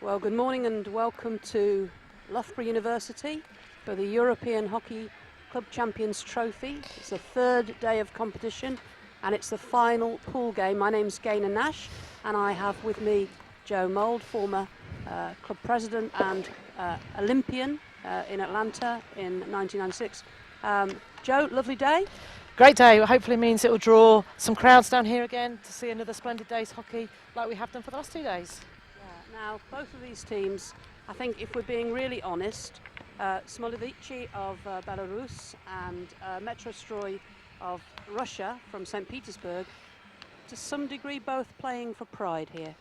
Well, good morning and welcome to Loughborough University for the European Hockey Club Champions Trophy. It's the third day of competition and it's the final pool game. My name's Gaynor Nash and I have with me Joe Mould, former club president and Olympian in Atlanta in 1996. Joe, lovely day. Great day. Hopefully means it will draw some crowds down here again to see another splendid day's hockey like we have done for the last 2 days. Yeah, now, both of these teams, I think if we're being really honest, Smolevichi of Belarus and Metrostroy of Russia from St. Petersburg, to some degree both playing for pride here.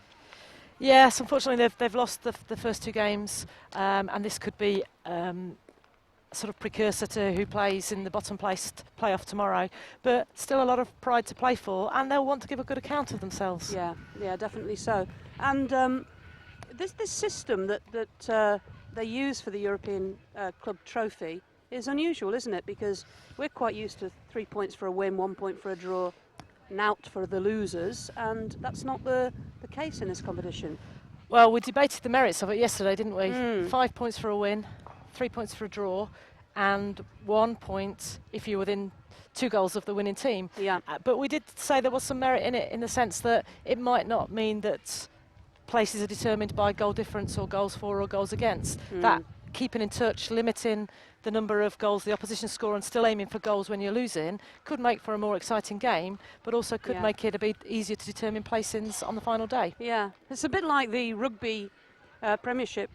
Yes, unfortunately they've lost the first 2 games and this could be sort of precursor to who plays in the bottom placed playoff tomorrow, but still a lot of pride to play for and they'll want to give a good account of themselves. Yeah, definitely so. And this system that they use for the European Club Trophy is unusual, isn't it? Because we're quite used to 3 points for a win, 1 point for a draw, knout for the losers, and that's not the case in this competition. Well, we debated the merits of it yesterday, didn't we? 5 points for a win, 3 points for a draw, and 1 point if you're within 2 goals of the winning team. Yeah. But we did say there was some merit in it in the sense that it might not mean that places are determined by goal difference or goals for or goals against. That keeping in touch, limiting the number of goals the opposition score and still aiming for goals when you're losing could make for a more exciting game, but also could make it a bit easier to determine placings on the final day. Yeah, it's a bit like the rugby Premiership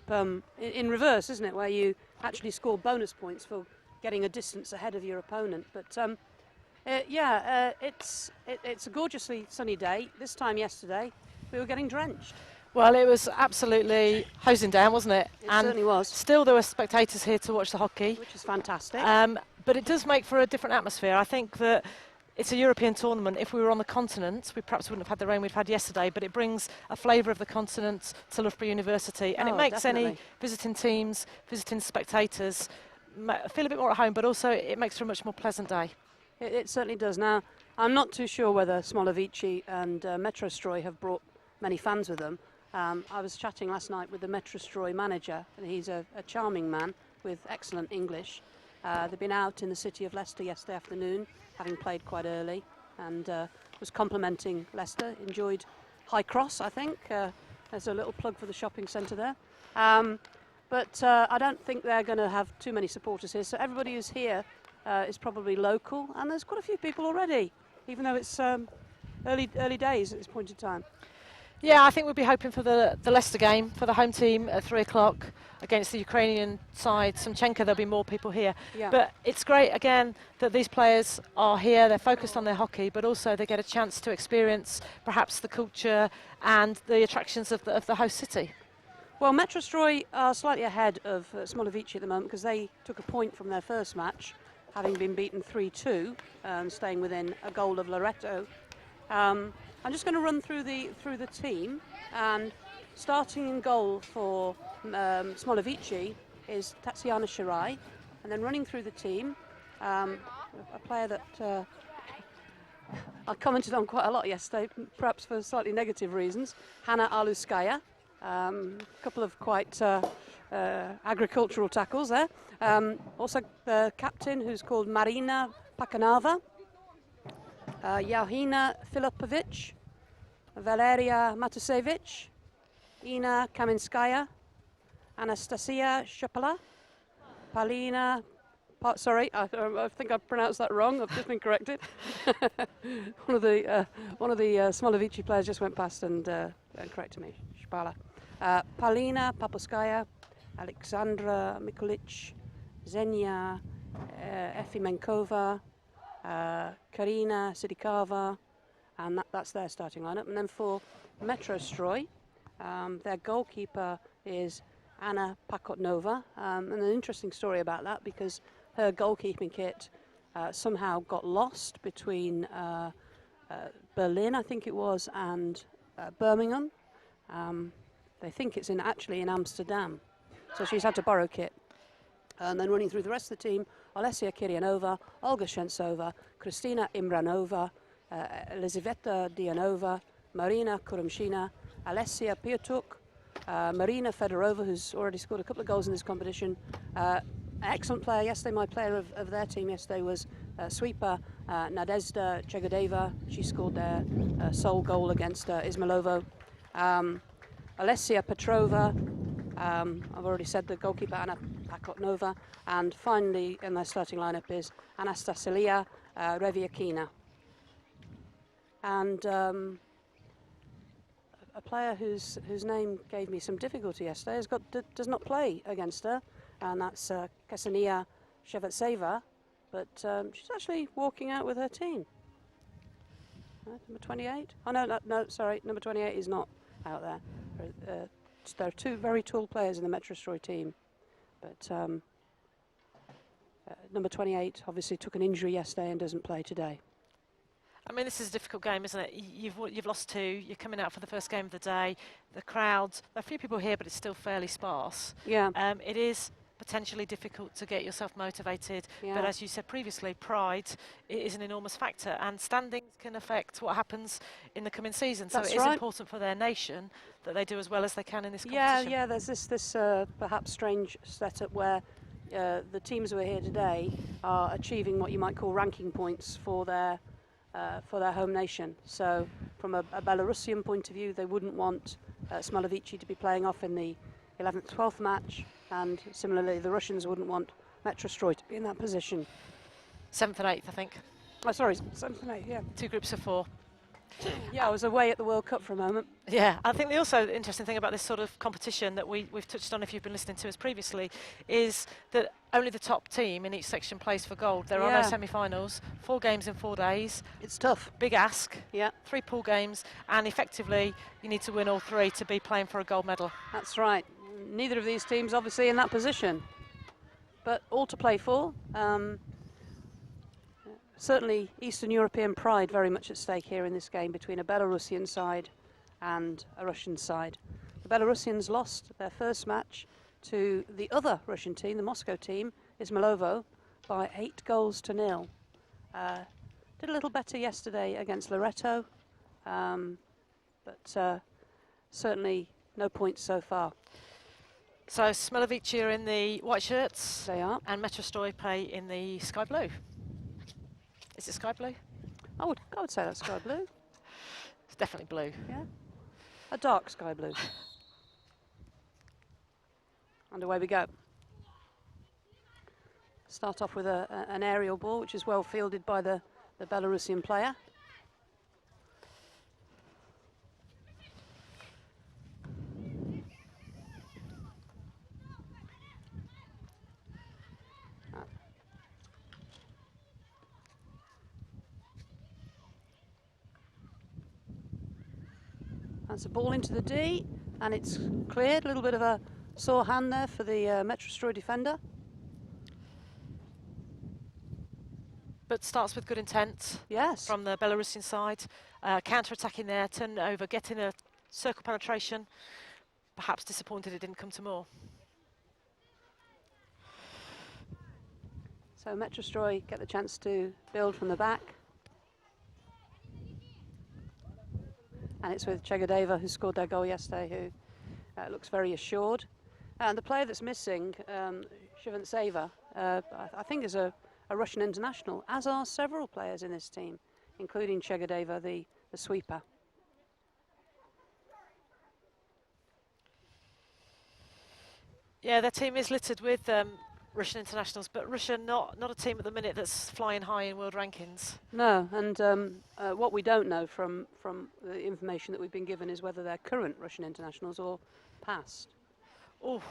in reverse, isn't it, where you actually score bonus points for getting a distance ahead of your opponent. But it's a gorgeously sunny day. This time yesterday we were getting drenched. Well, it was absolutely hosing down, wasn't it? It certainly was. Still there were spectators here to watch the hockey, Which is fantastic. but it does make for a different atmosphere. I think that it's a European tournament. If we were on the continent, we perhaps wouldn't have had the rain we've had yesterday, but it brings a flavour of the continent to Loughborough University, and it makes definitely. any visiting teams, visiting spectators feel a bit more at home, but also it makes for a much more pleasant day. It certainly does. Now, I'm not too sure whether Smolevichi and Metrostroy have brought many fans with them. I was chatting last night with the Metrostroy manager, and he's a charming man with excellent English. They've been out in the city of Leicester yesterday afternoon, having played quite early, and was complimenting Leicester. Enjoyed High Cross, I think. There's a little plug for the shopping centre there. But I don't think they're going to have too many supporters here. So everybody who's here is probably local, and there's quite a few people already, even though it's early days at this point in time. Yeah, I think we'll be hoping for the Leicester game, for the home team at 3 o'clock against the Ukrainian side, Semchenko. There'll be more people here. Yeah. But it's great, again, that these players are here. They're focused on their hockey, but also they get a chance to experience perhaps the culture and the attractions of the host city. Well, Metrostroy are slightly ahead of Smolevichi at the moment because they took a point from their first match, having been beaten 3-2, staying within a goal of Loreto. I'm just going to run through the team, and starting in goal for Smolevichi is Tatsiana Shirai, and then running through the team, a player that I commented on quite a lot yesterday, perhaps for slightly negative reasons, Hanna Aluskaya. A couple of quite agricultural tackles there. Also the captain, who's called Marina Pakanava. Yauhina Filipovic, Valeria Matusevich, Ina Kaminskaya, Anastasia Shapala, Palina. I think I pronounced that wrong. I've just been corrected. one of the Smolevichi players just went past and corrected me. Shapala, Palina Papuskaya, Alexandra Mikulic, Zenia Efimenkova, Karina Sidikava, and that's their starting lineup. And then for Metrostroy, their goalkeeper is Anna Pakotnova, and an interesting story about that because her goalkeeping kit somehow got lost between Berlin, I think it was, and Birmingham. They think it's actually in Amsterdam, so she's had to borrow kit. And then running through the rest of the team, Olesia Kiryanova, Olga Shentsova, Kristina Imranova, Elizaveta Dianova, Marina Kurumshina, Alessia Piatuk, Marina Fedorova, who's already scored a couple of goals in this competition. Excellent player yesterday. My player of their team yesterday was sweeper Nadezhda Chegodeva. She scored their sole goal against Izmailovo. Alessia Petrova. I've already said the goalkeeper Anna Pakotnova. And finally in their starting lineup is Anastasia Reviakina. And a player whose name gave me some difficulty yesterday does not play against her, and that's Ksenia Shevetseva, but she's actually walking out with her team. Number 28? Oh no, sorry, number 28 is not out there. There are two very tall players in the Metrostroy team, but number 28 obviously took an injury yesterday and doesn't play today. I mean, this is a difficult game, isn't it? You've lost 2. You're coming out for the first game of the day. The crowd, there are a few people here, but it's still fairly sparse. Yeah. It is potentially difficult to get yourself motivated. Yeah. But as you said previously, pride is an enormous factor, and standings can affect what happens in the coming season. So That's it is right. important for their nation that they do as well as they can in this competition. Yeah. There's this perhaps strange setup where the teams who are here today are achieving what you might call ranking points for their home nation. So from a Belarusian point of view, they wouldn't want Smolevichi to be playing off in the 11th, 12th match, and similarly the Russians wouldn't want Metrostroy to be in that position. 7th and 8th, I think. Oh, sorry, 7th and 8th, yeah. 2 groups of 4. Yeah, I was away at the World Cup for a moment. Yeah, I think the also interesting thing about this sort of competition that we've touched on if you've been listening to us previously is that only the top team in each section plays for gold. There are no semi-finals, 4 games in 4 days. It's tough. Big ask. Yeah. 3 pool games, and effectively you need to win all 3 to be playing for a gold medal. That's right. Neither of these teams obviously in that position, but all to play for. Certainly Eastern European pride very much at stake here in this game between a Belarusian side and a Russian side. The Belarusians lost their first match to the other Russian team, the Moscow team, Izmailovo, by 8-0. Did a little better yesterday against Loreto, but certainly no points so far. So Smolevichi are in the white shirts. They are. And Metrostroy play in the sky blue. Is it sky blue? I would say that's sky blue. It's definitely blue. Yeah. A dark sky blue. And away we go. Start off with an aerial ball, which is well fielded by the Belarusian player. That's a ball into the D, and it's cleared. A little bit of a sore hand there for the Metrostroy defender. But starts with good intent. Yes. From the Belarusian side. Counter-attacking there, turning over, getting a circle penetration. Perhaps disappointed it didn't come to more. So Metrostroy get the chance to build from the back. And it's with Chegodeva, who scored their goal yesterday, who looks very assured. And the player that's missing, Shevetseva, I think is a Russian international, as are several players in this team, including Chegodeva, the sweeper. Yeah, their team is littered with Russian internationals, but Russia not a team at the minute that's flying high in world rankings. No, and what we don't know from the information that we've been given is whether they're current Russian internationals or past. Oh,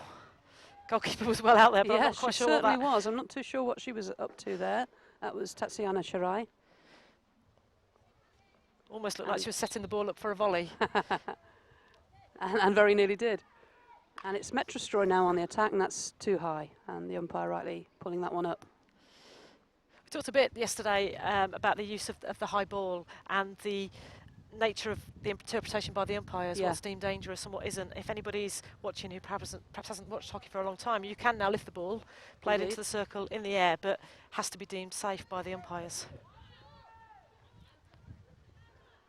goalkeeper was well out there, but yeah, I'm not quite she sure what certainly that was. I'm not too sure what she was up to there. That was Tatsiana Sharai. almost looked like she was setting the ball up for a volley. and very nearly did. And it's Metrostroy now on the attack, and that's too high, and the umpire rightly pulling that one up. We talked a bit yesterday about the use of the high ball and the nature of the interpretation by the umpires, what's deemed dangerous and what isn't. If anybody's watching who perhaps hasn't watched hockey for a long time, you can now lift the ball, play it into the circle in the air, but has to be deemed safe by the umpires.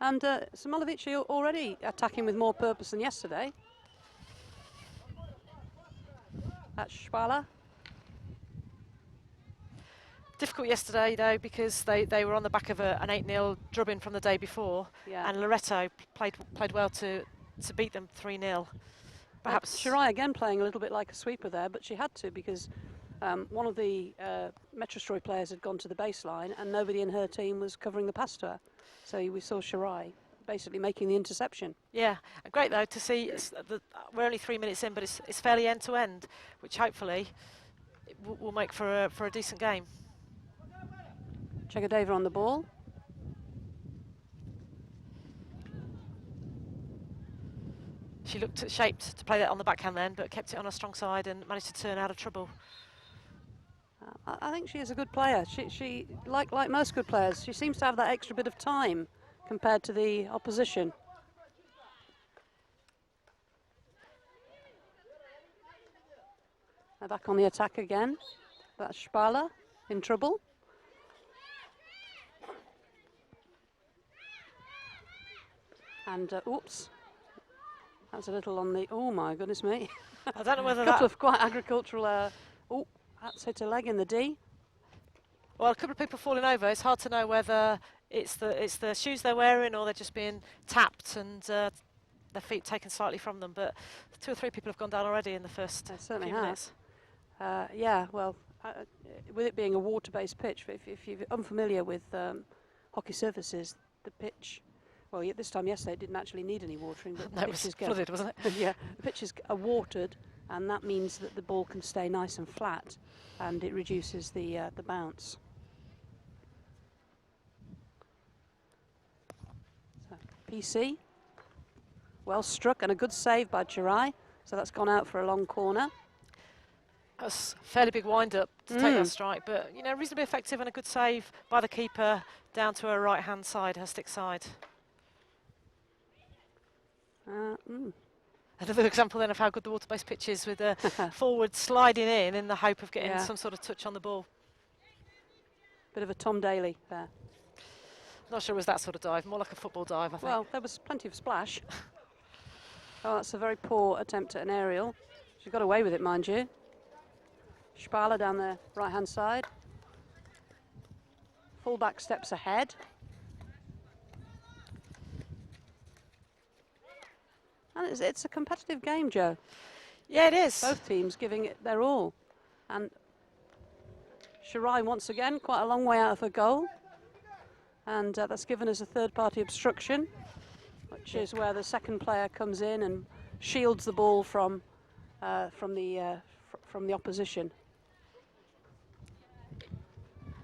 And Smolevichi already attacking with more purpose than yesterday. That's Spala. Difficult yesterday though, because they were on the back of an 8-0 drubbing from the day before, Yeah. and Loreto played well to beat them 3-0. Perhaps Shirai again playing a little bit like a sweeper there, but she had to because one of the Metrostroy players had gone to the baseline and nobody in her team was covering the pass to her. So we saw Shirai basically making the interception. Yeah, great though to see. We're only 3 minutes in, but it's fairly end to end, which hopefully will make for a decent game. Chegadeva on the ball. She looked shaped to play that on the backhand then, but kept it on her strong side and managed to turn out of trouble. I think she is a good player. She like most good players, she seems to have that extra bit of time compared to the opposition. They're back on the attack again. That's Spala in trouble. And oops, that's a little on the. Oh my goodness me! I don't know whether a couple of quite agricultural. Oh, that's hit a leg in the D. Well, a couple of people falling over. It's hard to know whether it's the shoes they're wearing or they're just being tapped and their feet taken slightly from them. But 2 or 3 people have gone down already in the first few minutes. Yeah, well, with it being a water-based pitch, if you're unfamiliar with hockey surfaces, the pitch. Well, this time yesterday it didn't actually need any watering, but No, it was flooded, wasn't it? Yeah, the pitches are watered, and that means that the ball can stay nice and flat, and it reduces the bounce. So, PC, well struck, and a good save by Chirai, so that's gone out for a long corner. That was a fairly big wind-up to take that strike, but reasonably effective and a good save by the keeper down to her right-hand side, her stick side. Another example then of how good the water-based pitch is, with a forward sliding in the hope of getting some sort of touch on the ball. Bit of a Tom Daly there. Not sure it was that sort of dive, more like a football dive, I think. Well, there was plenty of splash. Oh, that's a very poor attempt at an aerial. She got away with it, mind you. Spala down the right-hand side. Fullback steps ahead. And it's a competitive game, Joe. Yeah, it is. Both teams giving it their all. And Shirai once again, quite a long way out of her goal. And that's given us a third-party obstruction, which is where the second player comes in and shields the ball from the opposition.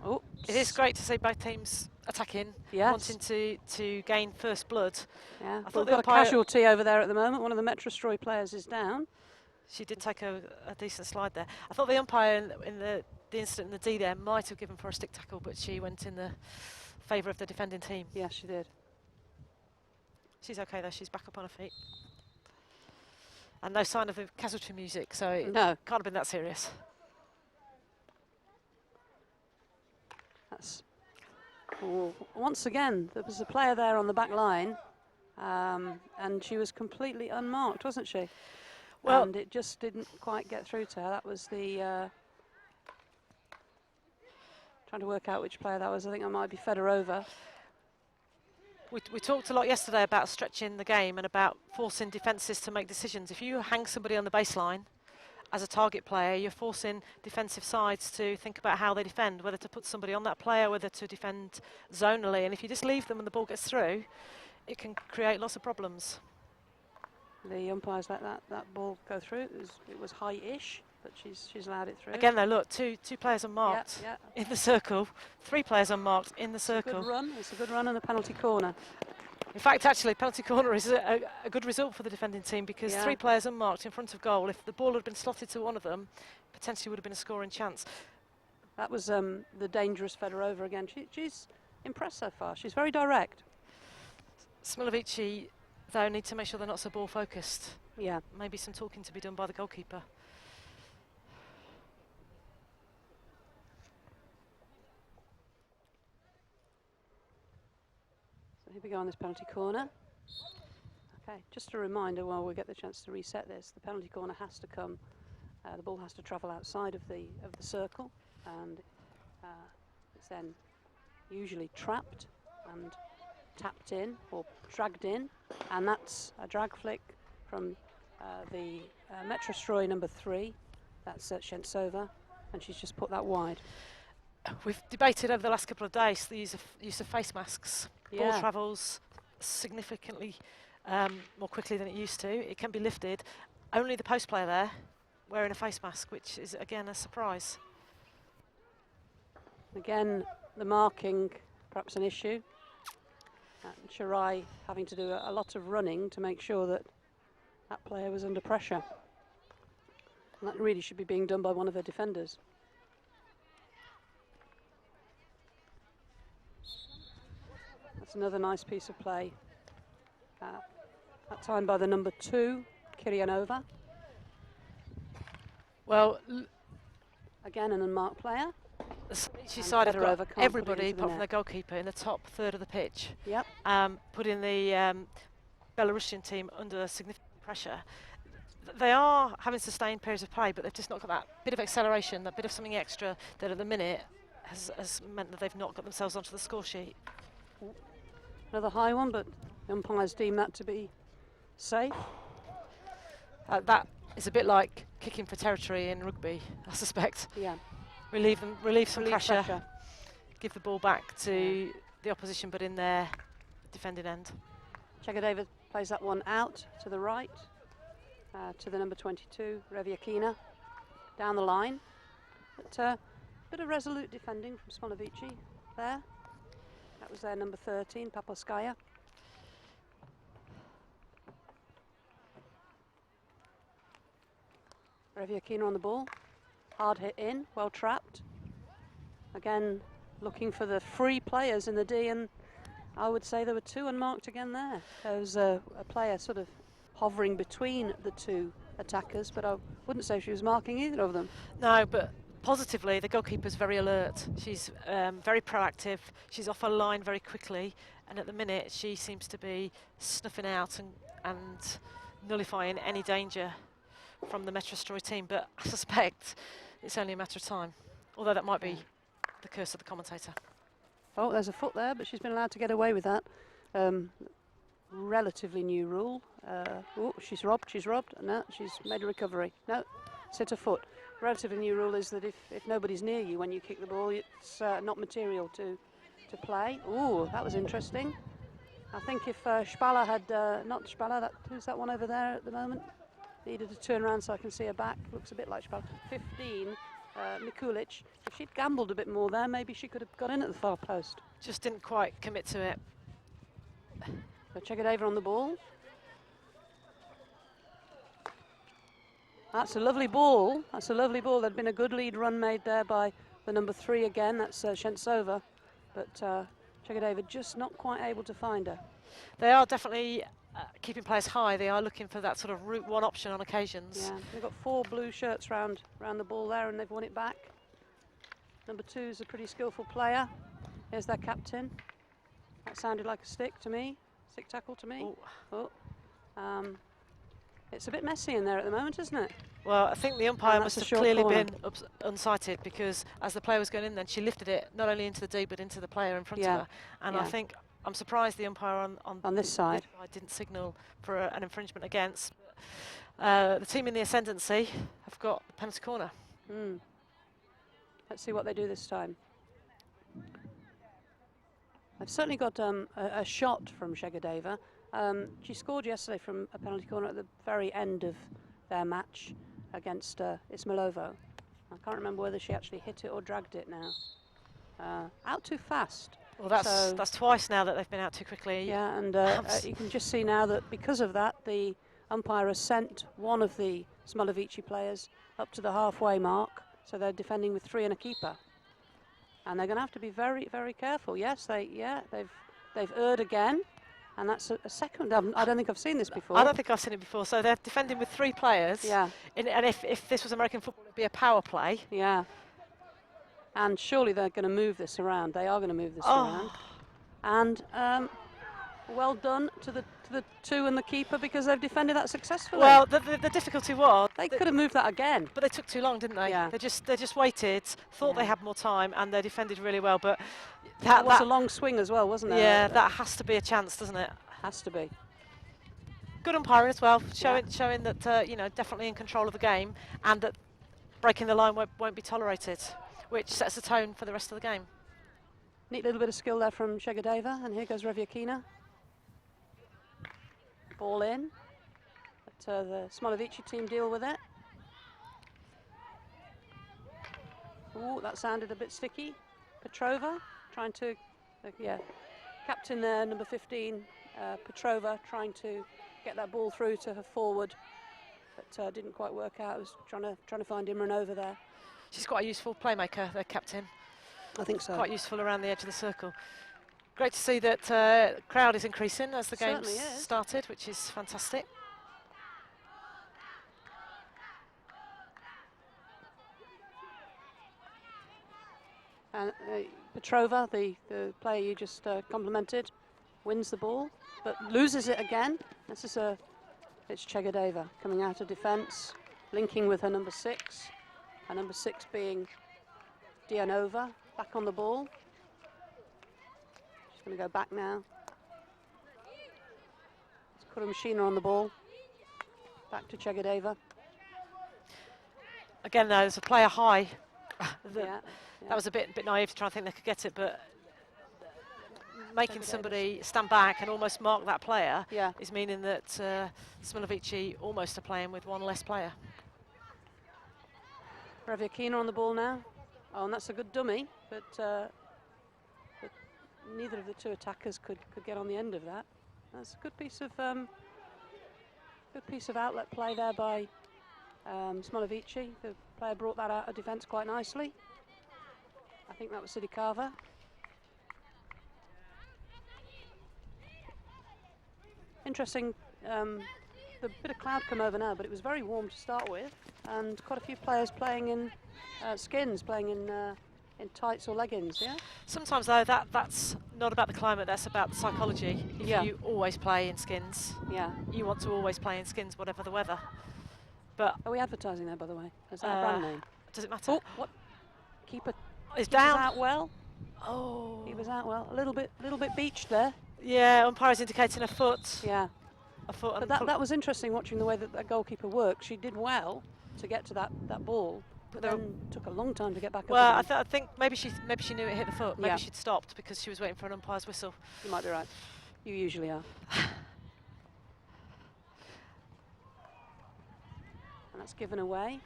Oh, it is great to see both teams attacking, wanting to gain first blood. Yeah, I thought we've got a casualty over there at the moment. One of the Metrostroy players is down. She did take a decent slide there. I thought the umpire in the incident in the D there might have given for a stick tackle, but she went in the favour of the defending team. Yeah, she did. She's okay though, she's back up on her feet. And no sign of the casualty music, so it no. Can't have been that serious. Once again, there was a player there on the back line, and she was completely unmarked, wasn't she? Well, and it just didn't quite get through to her. That was the trying to work out which player that was. I think that might be Fedorova. We talked a lot yesterday about stretching the game and about forcing defences to make decisions. If you hang somebody on the baseline as a target player, you're forcing defensive sides to think about how they defend, whether to put somebody on that player, whether to defend zonally. And if you just leave them and the ball gets through, it can create lots of problems. The umpires let that ball go through. It was high-ish, but she's allowed it through. Again, though, look, two players unmarked in the circle, 3 players unmarked in the circle. Good run. It's a good run in the penalty corner. In fact, actually, penalty corner is a good result for the defending team, because 3 players unmarked in front of goal. If the ball had been slotted to one of them, potentially would have been a scoring chance. That was the dangerous Fedorova again. She's impressed so far. She's very direct. Smolevichi, though, need to make sure they're not so ball focused. Yeah. Maybe some talking to be done by the goalkeeper. Here we go on this penalty corner. Okay, just a reminder while we get the chance to reset this, the penalty corner has to come The ball has to travel outside of the circle, and it's then usually trapped and tapped in or dragged in, and that's a drag flick from the Metrostroy number 3. That's Shentsova, and she's just put that wide. We've debated over the last couple of days the use of face masks. Yeah. Ball travels significantly more quickly than it used to. It can be lifted. Only the post player there wearing a face mask, which is again a surprise. Again, the marking perhaps an issue. Shirai having to do a lot of running to make sure that that player was under pressure. And that really should be being done by one of her defenders. That's another nice piece of play. That time by the number 2, Kiryanova. Well, again, an unmarked player. The Smolevichi side have got everybody, apart from the their goalkeeper, in the top third of the pitch. Yep. Putting the Belarusian team under significant pressure. They are having sustained periods of play, but they've just not got that bit of acceleration, that bit of something extra that at the minute has meant that they've not got themselves onto the score sheet. Another high one, but the umpires deem that to be safe. That is a bit like kicking for territory in rugby, I suspect. Yeah. Relieve some pressure, give the ball back to the opposition, but in their defending end. Chegadeva plays that one out to the right, to the number 22, Reviakina, down the line. But a bit of resolute defending from Smolevichi there. That was their number 13, Paposkaya. Reviakina on the ball. Hard hit in, well trapped. Again, looking for the free players in the D, and I would say there were 2 unmarked again there. There was a player sort of hovering between the 2 attackers, but I wouldn't say she was marking either of them. No, but positively, the goalkeeper's very alert. She's very proactive. She's off her line very quickly, and at the minute she seems to be snuffing out and nullifying any danger from the Metrostroy team, but I suspect it's only a matter of time, although that might be the curse of the commentator. Oh, there's a foot there, but she's been allowed to get away with that. Relatively new rule. Oh, she's robbed. No, she's made a recovery. No, it's hit her foot. Relatively new rule is that if nobody's near you when you kick the ball, it's not material to play. Oh, that was interesting. I think if Spala had, not Spala, who's that one over there at the moment? Needed to turn around so I can see her back. Looks a bit like Spala. 15, Mikulic. If she'd gambled a bit more there, maybe she could have got in at the far post. Just didn't quite commit to it. So Chegadeva on the ball. That's a lovely ball. There'd been a good lead run made there by the number 3 again. That's Shentsova. But Chegadeva just not quite able to find her. They are definitely keeping players high. They are looking for that sort of route 1 option on occasions. Yeah, they've got 4 blue shirts round the ball there, and they've won it back. Number 2 is a pretty skillful player. Here's their captain. That sounded like a stick to me. Stick tackle to me. Oh. It's a bit messy in there at the moment, isn't it? Well, I think the umpire must have clearly corner. been unsighted, because as the player was going in, then she lifted it not only into the D but into the player in front of her. And I think I'm surprised the umpire on this side didn't signal for an infringement against. The team in the ascendancy have got the penalty corner. Let's see what they do this time. They've certainly got a shot from Chegadeva. She scored yesterday from a penalty corner at the very end of their match against Ismailovo. I can't remember whether she actually hit it or dragged it now. Out too fast. Well, that's twice now that they've been out too quickly. Yeah, and you can just see now that because of that, the umpire has sent one of the Smolevichi players up to the halfway mark, so they're defending with 3 and a keeper. And they're going to have to be very, very careful. Yes, they've erred again, and that's a second. I don't think I've seen this before. I don't think I've seen it before. So they're defending with 3 players. Yeah. And if this was American football, it'd be a power play. Yeah. And surely they're going to move this around. They are going to move this around. And well done to the two and the keeper, because they've defended that successfully. Well, the difficulty was they could have moved that again, but they took too long, didn't they? Yeah. They just waited, thought they Yeah. had more time, and they defended really well. But that was a long swing as well, wasn't there? Yeah, that has to be a chance, doesn't it? Has to be. Good umpiring as well, showing that you know, definitely in control of the game, and that breaking the line won't be tolerated, which sets the tone for the rest of the game. Neat little bit of skill there from Chegadeva, and here goes Reviakina. Ball in, but the Smolevichi team deal with it. Ooh, that sounded a bit sticky. Petrova trying to, captain there, number 15, Petrova, trying to get that ball through to her forward, but didn't quite work out. Was trying to find Imranova there. She's quite a useful playmaker, their captain. I think so. Quite useful around the edge of the circle. Great to see that crowd is increasing as the game's started, which is fantastic. And Petrova, the player you just complimented, wins the ball, but loses it again. It's Chegadeva coming out of defence, linking with her number 6, and number 6 being Dianova, back on the ball. She's going to go back now. It's Kuramashina on the ball. Back to Chegadeva. Again, though, there's a player high. That was a bit naive to try and think they could get it, but making somebody stand back and almost mark that player is meaning that Smolevichi almost are playing with one less player. Reviakina on the ball now. Oh, and that's a good dummy, but neither of the two attackers could get on the end of that. That's a good piece of outlet play there by Smolevichi. The player brought that out of defence quite nicely. I think that was Sidikava. Interesting, the bit of cloud come over now, but it was very warm to start with, and quite a few players playing in skins, playing in tights or leggings, yeah? Sometimes, though, that's not about the climate, that's about the psychology. If you always play in skins, you want to always play in skins, whatever the weather. But are we advertising there, by the way? Is that a brand name? Does it matter? Oh, what? Keeper is down. Out well. Oh. He was out well. A little bit beached there. Yeah, umpire's indicating a foot. Yeah. A foot. But that was interesting watching the way that goalkeeper worked. She did well to get to that ball, but then took a long time to get back up. Well, I think maybe she knew it hit the foot. Maybe she'd stopped because she was waiting for an umpire's whistle. You might be right. You usually are. And that's given away.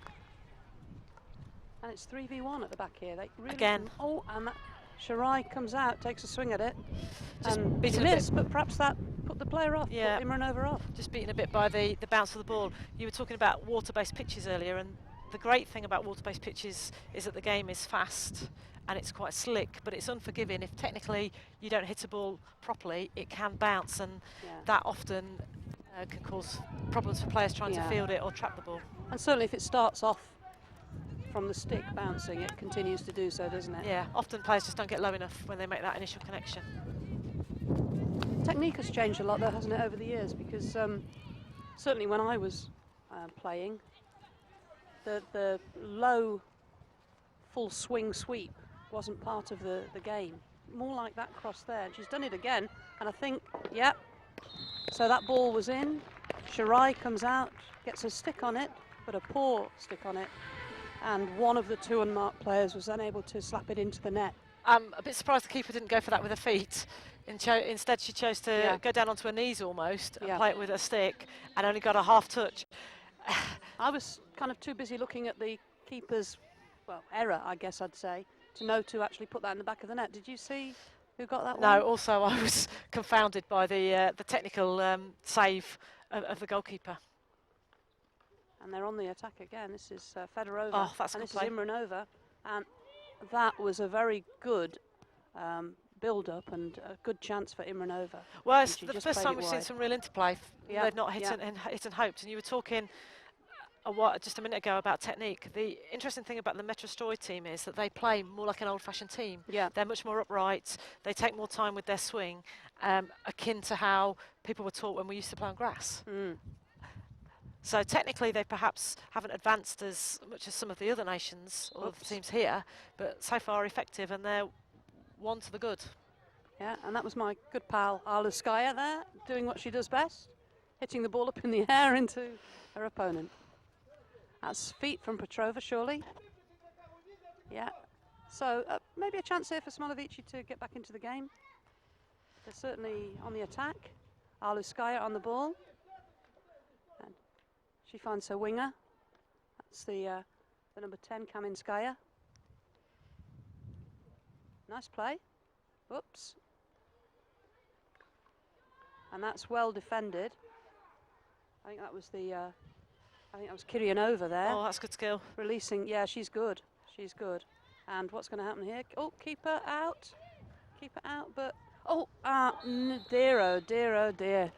And it's 3v1 at the back here. They really again. Oh, and that Shirai comes out, takes a swing at it. Just beaten a bit, but perhaps that put the player off, put Imranova off. Just beaten a bit by the bounce of the ball. You were talking about water-based pitches earlier, and the great thing about water-based pitches is that the game is fast and it's quite slick, but it's unforgiving. If technically you don't hit a ball properly, it can bounce, and that often can cause problems for players trying to field it or trap the ball. And certainly if it starts off from the stick bouncing, it continues to do so, doesn't it? Yeah, often players just don't get low enough when they make that initial connection. Technique has changed a lot though, hasn't it, over the years, because certainly when I was playing, the low full swing sweep wasn't part of the game. More like that cross there, and she's done it again, and I think, so that ball was in. Shirai comes out, gets a stick on it, but a poor stick on it, and one of the two unmarked players was then able to slap it into the net. I'm a bit surprised the keeper didn't go for that with her feet. Instead she chose to go down onto her knees almost and play it with a stick, and only got a half touch. I was kind of too busy looking at the keeper's, error, I guess I'd say, to know to actually put that in the back of the net. Did you see who got that one? No, also I was confounded by the technical save of the goalkeeper. And they're on the attack again. This is Fedorova. Oh, that's a and good this play. is Imranova. And that was a very good build-up and a good chance for Imranova. Well, it's the first time we've seen some real interplay. They've not hit and hoped. And you were talking just a minute ago about technique. The interesting thing about the Metrostroy team is that they play more like an old-fashioned team. Yeah. They're much more upright. They take more time with their swing, akin to how people were taught when we used to play on grass. Mm. So technically they perhaps haven't advanced as much as some of the other nations or the teams here, but so far effective, and they're one to the good. Yeah, and that was my good pal Aluskaya there, doing what she does best, hitting the ball up in the air into her opponent. That's feet from Petrova, surely. Yeah. So maybe a chance here for Smolevichi to get back into the game. They're certainly on the attack. Aluskaya on the ball. And she finds her winger. That's the number 10, Kaminskaya. Nice play. Oops. And that's well defended. I think that was Kiryanova there. Oh, that's good skill. Releasing, yeah, she's good. She's good. And what's going to happen here? Oh, keeper out. Keeper out, but... Oh, dear, oh dear, oh dear.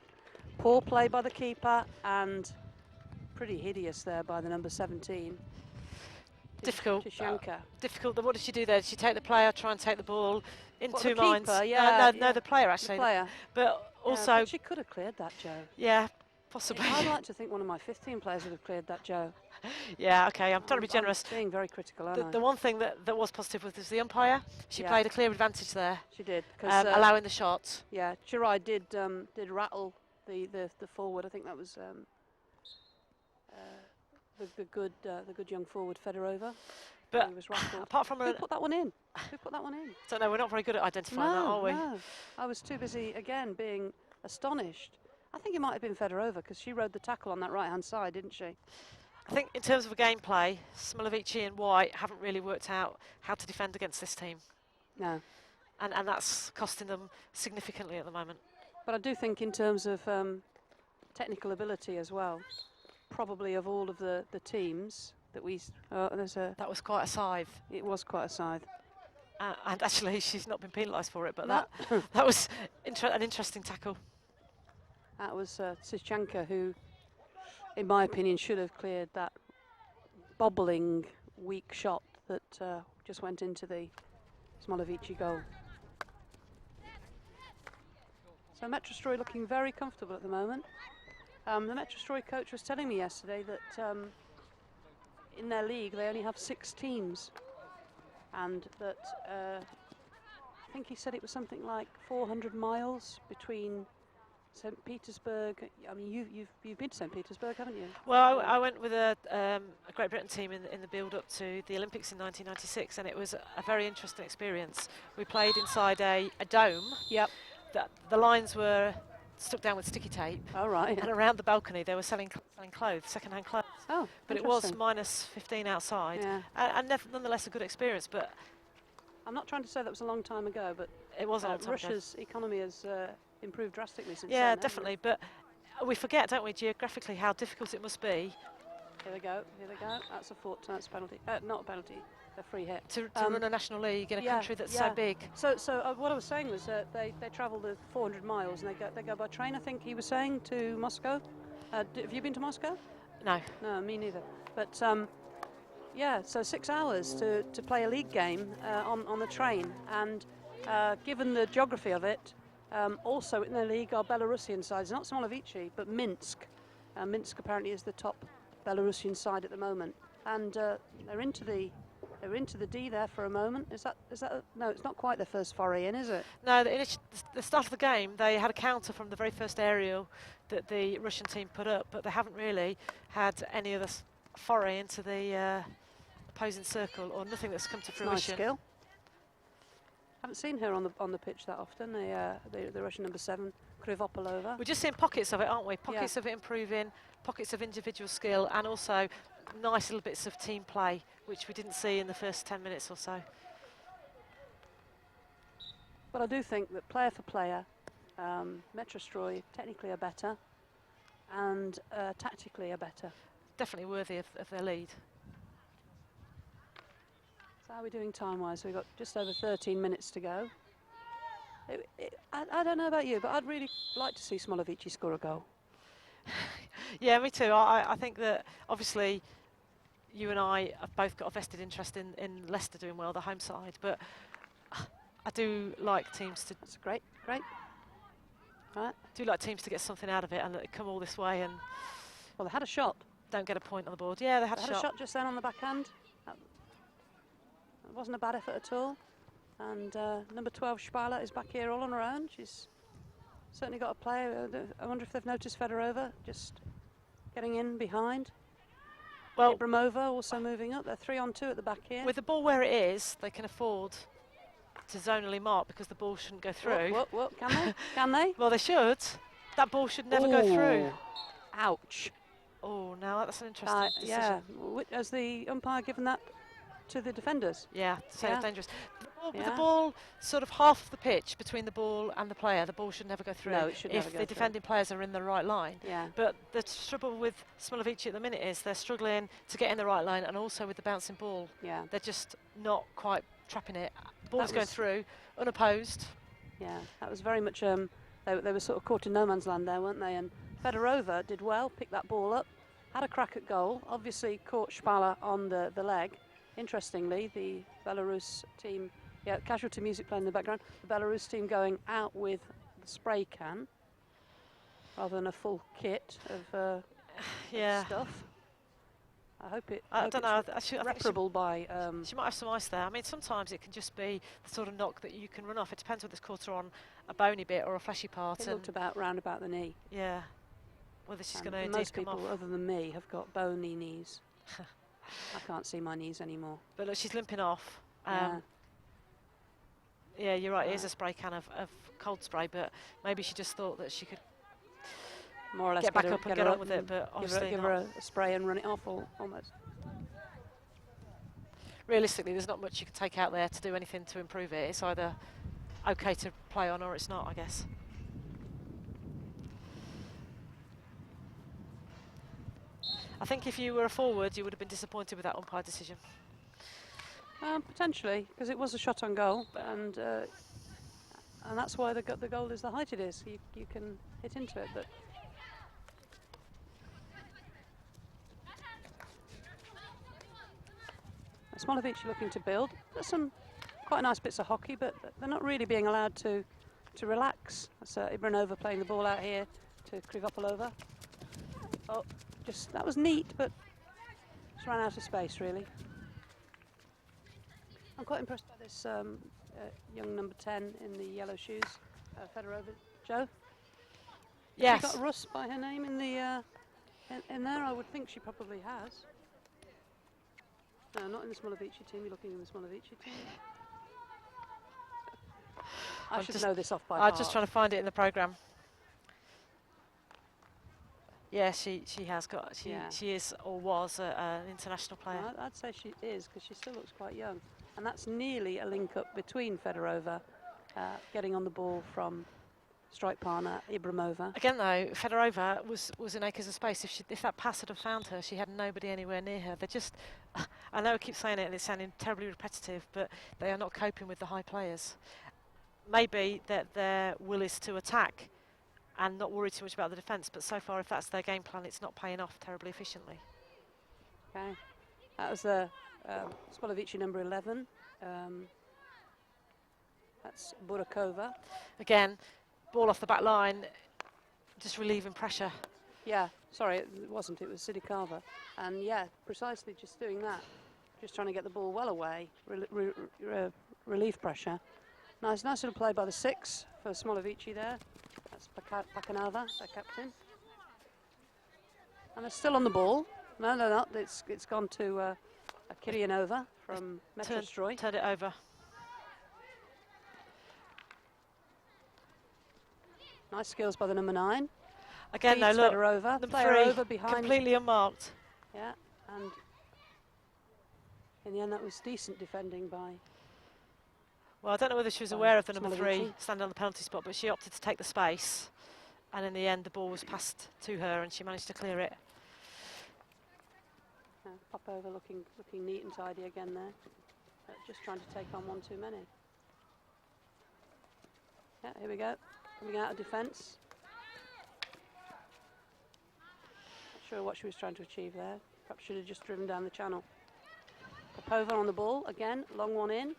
Poor play by the keeper, and pretty hideous there by the number 17. Difficult. Tishanka. Difficult. What did she do there? Did she take the player, try and take the ball in What, two the minds? keeper? Yeah, no, the player actually. The player. But also... Yeah, but she could have cleared that, Joe. Yeah, possibly. I'd like to think one of my 15 players would have cleared that, Joe. Yeah, okay, I'm trying to be generous. I'm being very critical, aren't I? The one thing that was positive was the umpire. She played a clear advantage there. She did. Allowing the shot. Yeah, Chirai did rattle the forward. I think that was the good young forward Fedorova. But was rattled. apart from who put that one in? Who put that one in? Don't know. We're not very good at identifying that, are we? No, I was too busy again being astonished. I think it might have been Fedorova because she rode the tackle on that right-hand side, didn't she? I think in terms of a gameplay, Smolevichi and White haven't really worked out how to defend against this team. No. And that's costing them significantly at the moment. But I do think in terms of technical ability as well, probably of all of the teams that we... that was quite a scythe. It was quite a scythe. And actually, she's not been penalised for it, but that was an interesting tackle. That was Tishanka, who, in my opinion, should have cleared that bobbling, weak shot that just went into the Smolevichi goal. So Metrostroy looking very comfortable at the moment. The Metrostroy coach was telling me yesterday that in their league they only have 6 teams, and that I think he said it was something like 400 miles between St. Petersburg. I mean, you've been to St. Petersburg, haven't you? Well, I went with a Great Britain team in the build-up to the Olympics in 1996, and it was a very interesting experience. We played inside a dome. Yep. The lines were stuck down with sticky tape. Oh, right. And around the balcony they were selling clothes, second-hand clothes. Oh, but it was -15 outside, and nonetheless a good experience. But I'm not trying to say that was a long time ago, but it was a long time Russia's economy has improved drastically since then. Yeah, definitely. But we forget, don't we, geographically how difficult it must be. Here they go. Here they go. That's a foot. That's a penalty. Not a penalty. A free hit. To run a national league in a country that's so big. So what I was saying was they travel the 400 miles and they go by train. I think he was saying to Moscow. Have you been to Moscow? No. No, me neither. But yeah, so 6 hours to play a league game on the train, and given the geography of it, also in the league are Belarusian sides, not Smolevichi, but Minsk. Minsk apparently is the top Belarusian side at the moment, and they're into the D there for a moment. Is that no? It's not quite their first foray in, is it? No. The start of the game, they had a counter from the very first aerial that the Russian team put up, but they haven't really had any other foray into the opposing circle, or nothing that's come to fruition. Nice skill. Haven't seen her on the pitch that often. The Russian number 7, Krivopolova. We're just seeing pockets of it, aren't we? Pockets of it improving, pockets of individual skill, and also nice little bits of team play, which we didn't see in the first 10 minutes or so. But I do think that player for player, Metrostroy technically are better, and tactically are better. Definitely worthy of their lead. So how are we doing time-wise? We've got just over 13 minutes to go. I don't know about you, but I'd really like to see Smolevichi score a goal. Yeah, me too. I think that obviously you and I have both got a vested interest in Leicester doing well, the home side, but I do like teams to. That's great. Right. Do like teams to get something out of it and that they come all this way and Well, they had a shot. don't get a point on the board. Yeah, they had A shot just then on the backhand. It wasn't a bad effort at all. And number 12, Speiler, is back here all on her own. She's certainly got a player. I wonder if they've noticed Fedorova just getting in behind. Well, Ibramova also moving up. They're 3-on-2 at the back here. with the ball where it is, they can afford to zonally mark because the ball shouldn't go through. What, can they? Can they? Well, they should. That ball should never go through. Ouch. Oh, now that's an interesting decision. Yeah. Has the umpire given that to the defenders? Yeah, so it's dangerous. With the Yeah. ball sort of half of the pitch between the ball and the player, the ball should never go through. No, it should never if go the through. defending players are in the right line. Yeah. But the trouble with Smolevichi at the minute is they're struggling to get in the right line, and also with the bouncing ball, Yeah. they're just not quite trapping it. Ball's That going was- through, unopposed. Yeah, that was very much, they were sort of caught in no man's land there, weren't they? And Fedorova did well, picked that ball up, had a crack at goal, obviously caught Speiler on the leg. Interestingly, the Belarus team, casualty music playing in the background, the Belarus team going out with the spray can rather than a full kit of stuff. I hope it. I don't know. I think reparable by. she might have some ice there. I mean, sometimes it can just be the sort of knock that you can run off. It depends whether it's caught her on a bony bit or a fleshy part. It looked round about the knee. Yeah. Whether she's going to indeed most come people, off. other than me, have got bony knees. I can't see my knees anymore. But look, she's limping off. Yeah. Yeah, you're right. It is a spray can of cold spray, but maybe she just thought that she could More or less get back up and get on with it. But obviously give her a spray and run it off almost. realistically, there's not much you can take out there to do anything to improve it. It's either okay to play on or it's not, I guess. I think if you were a forward, you would have been disappointed with that umpire decision. Potentially, because it was a shot on goal, and that's why the goal is the height it is. You can hit into it, but Smolevichi looking to build. There's some quite nice bits of hockey, but they're not really being allowed to relax. That's Ibranova playing the ball out here to Krivopolova. Oh, that was neat, but just ran out of space really. I'm quite impressed by this young number 10 in the yellow shoes, Fedorova. Joe? Yes. She got Russ by her name in the in there. I would think she probably has. No, not in the Smolevichi team. You're looking in the Smolevichi team. I should know this off by heart. I'm just trying to find it in the programme. Yeah, she has got. She is or was an international player. Well, I'd say she is because she still looks quite young, and that's nearly a link up between Fedorova getting on the ball from strike partner Ibramova. Again, though, Fedorova was in acres of space. If that pass had have found her, she had nobody anywhere near her. They're just. I know I keep saying it and it's sounding terribly repetitive, but they are not coping with the high players. Maybe that their will is to attack and not worry too much about the defence, but so far, if that's their game plan, it's not paying off terribly efficiently. Okay, that was the Smolevichi number 11. That's Burakova. Again, ball off the back line, just relieving pressure. Yeah, sorry, it wasn't. It was Sidikava. And yeah, precisely just doing that. Just trying to get the ball well away, relieve pressure. Nice little play by the 6 for Smolevichi there. That's Pakanava, their captain. And they're still on the ball. No, it's gone to Kiryanova from Metrostroy. Turned it over. Nice skills by the number 9. Again, though, look, Fedorova, number player 3, over behind. completely unmarked. Yeah, and in the end that was decent defending by. Well, I don't know whether she was aware of the number 3 Smolevichi. standing on the penalty spot, but she opted to take the space, and in the end, the ball was passed to her, and she managed to clear it. Popova looking neat and tidy again there. Just trying to take on one too many. Yeah, here we go. Coming out of defence. sure what she was trying to achieve there. Perhaps should have just driven down the channel. Popova on the ball again, long one in.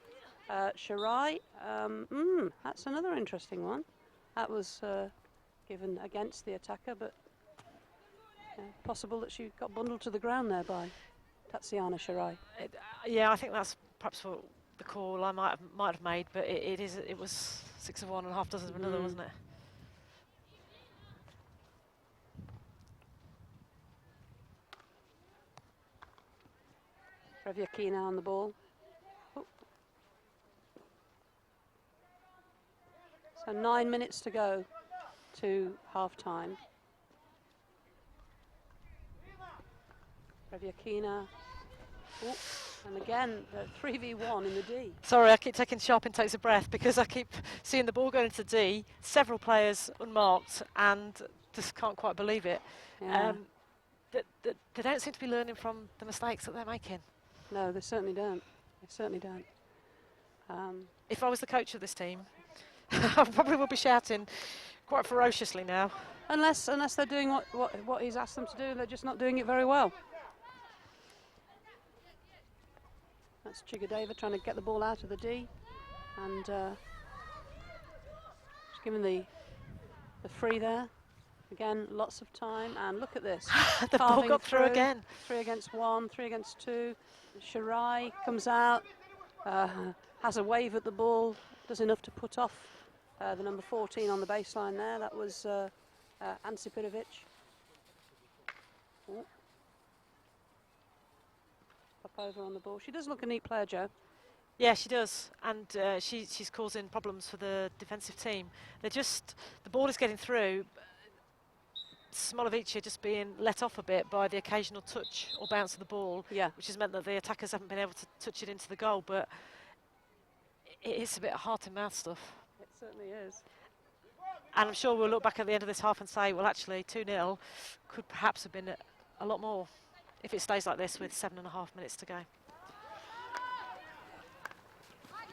Shirai, that's another interesting one. That was given against the attacker, but possible that she got bundled to the ground there by Tatsiana Shirai. Yeah, I think that's perhaps what the call I might have made, but it was 6 of one and half dozen of another, wasn't it? Reviakina on the ball. Ooh. So 9 minutes to go to half time. Reviakina. Ooh. And again, the 3v1 in the D. Sorry, I keep taking sharp intakes of breath because I keep seeing the ball going into D, several players unmarked, and just can't quite believe it. Yeah. They don't seem to be learning from the mistakes that they're making. No, they certainly don't. They certainly don't. If I was the coach of this team, I probably would be shouting quite ferociously now. Unless they're doing what he's asked them to do, they're just not doing it very well. That's Chigadeva trying to get the ball out of the D, and just giving the free there. Again, lots of time, and look at this. The ball got through again. 3 against 1, 3 against 2. Shirai comes out, has a wave at the ball, does enough to put off the number 14 on the baseline there. That was Ansipirovic. Over on the ball. She does look a neat player, Joe. Yeah, she does, and she's causing problems for the defensive team. The ball is getting through. Smolevichi just being let off a bit by the occasional touch or bounce of the ball, which has meant that the attackers haven't been able to touch it into the goal, but it is a bit of heart-and-mouth stuff. It certainly is. And I'm sure we'll look back at the end of this half and say, well, actually, 2-0 could perhaps have been a lot more if it stays like this with 7.5 minutes to go.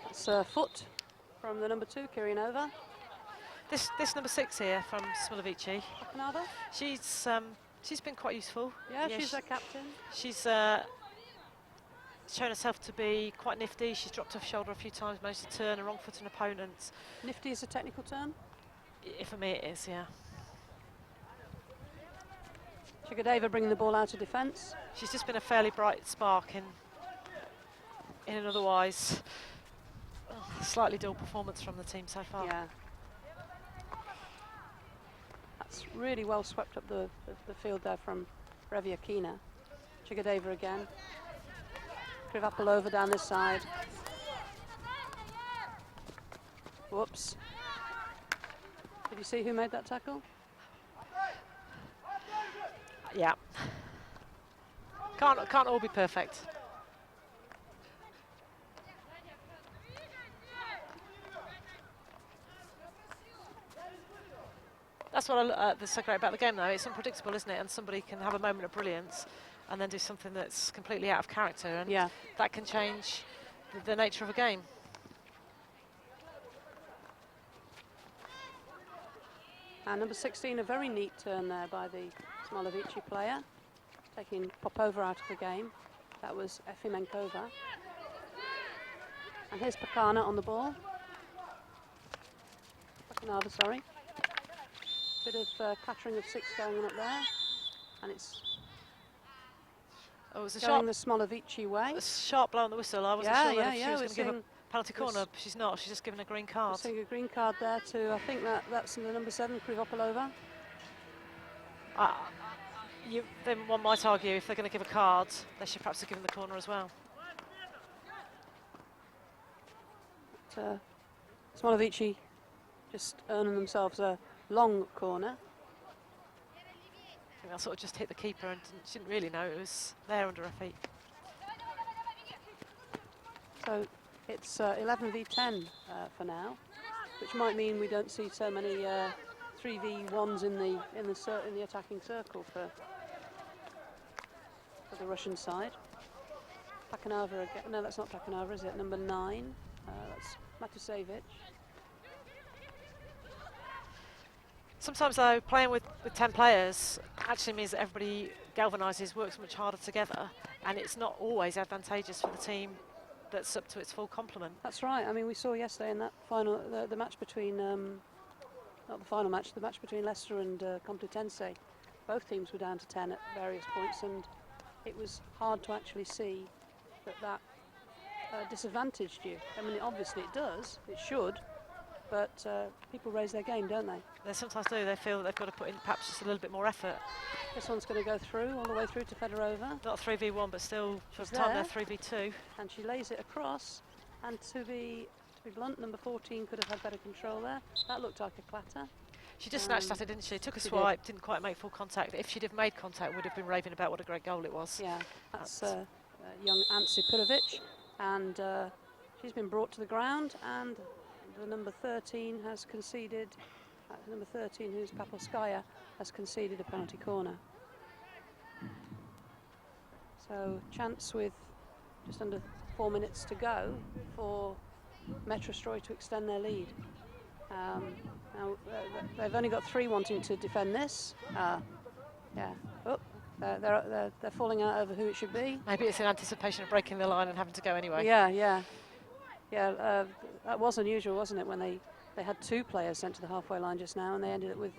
That's a foot from the number 2, Kirianova. This number 6 here from Smolevichi. She's been quite useful. Yeah, she's a captain. She's shown herself to be quite nifty. She's dropped off shoulder a few times, managed to turn a wrong-footed opponent. Nifty is a technical term? For me it is, yeah. Chigadeva bringing the ball out of defence. She's just been a fairly bright spark in an otherwise slightly dull performance from the team so far. Yeah. That's really well swept up the field there from Reviakina. Chigadeva again. Krivapalova down this side. Whoops. Did you see who made that tackle? Yeah. Can't all be perfect. That's what that's so great about the game, though. It's unpredictable, isn't it? And somebody can have a moment of brilliance and then do something that's completely out of character, and that can change the nature of a game. And number 16, a very neat turn there by the Smolevichi player, taking Popova out of the game. That was Efimenkova. And here's Pakana on the ball. Pakanava, sorry. Bit of clattering of 6 going on up there. And it's going the Smolevichi way. A sharp blow on the whistle. I wasn't sure whether she was going to give a penalty corner. She's not. She's just given a green card. We're seeing a green card there to, I think that's the number 7, Krivopolova. Then one might argue if they're going to give a card, they should perhaps have given the corner as well. But, Smolevichi just earning themselves a long corner. I think that sort of just hit the keeper and she didn't really know it was there under her feet. So it's 11v10 for now, which might mean we don't see so many 3v1s in the attacking circle for the Russian side. Pakanava again. No, that's not Pakanava, is it? Number 9. That's Matusevich. Sometimes, though, playing with 10 players actually means that everybody galvanises, works much harder together, and it's not always advantageous for the team that's up to its full complement. That's right. I mean, we saw yesterday in that final, the match between, not the final match, the match between Leicester and Complutense. Both teams were down to 10 at various points, and it was hard to actually see that disadvantaged you. I mean, obviously it does, it should, but people raise their game, don't they? They sometimes do. They feel they've got to put in perhaps just a little bit more effort. This one's going to go through, all the way through to Fedorova. Not 3v1, but still for She's the time there. they're 3v2. And she lays it across, and to be blunt, number 14 could have had better control there. That looked like a clatter. She just snatched at it, didn't she? Took a she swipe, didn't quite make full contact. If she'd have made contact, would have been raving about what a great goal it was. Yeah, that's young Antje Purovic, and she's been brought to the ground, and the number 13 has conceded, number 13, who's Papelskaya, has conceded a penalty corner. So chance with just under 4 minutes to go for Metrostroy to extend their lead. Now they've only got 3 wanting to defend this. Yeah. Oh, they're falling out over who it should be. Maybe it's in anticipation of breaking the line and having to go anyway. Yeah. That was unusual, wasn't it, when they had 2 players sent to the halfway line just now, and they ended up with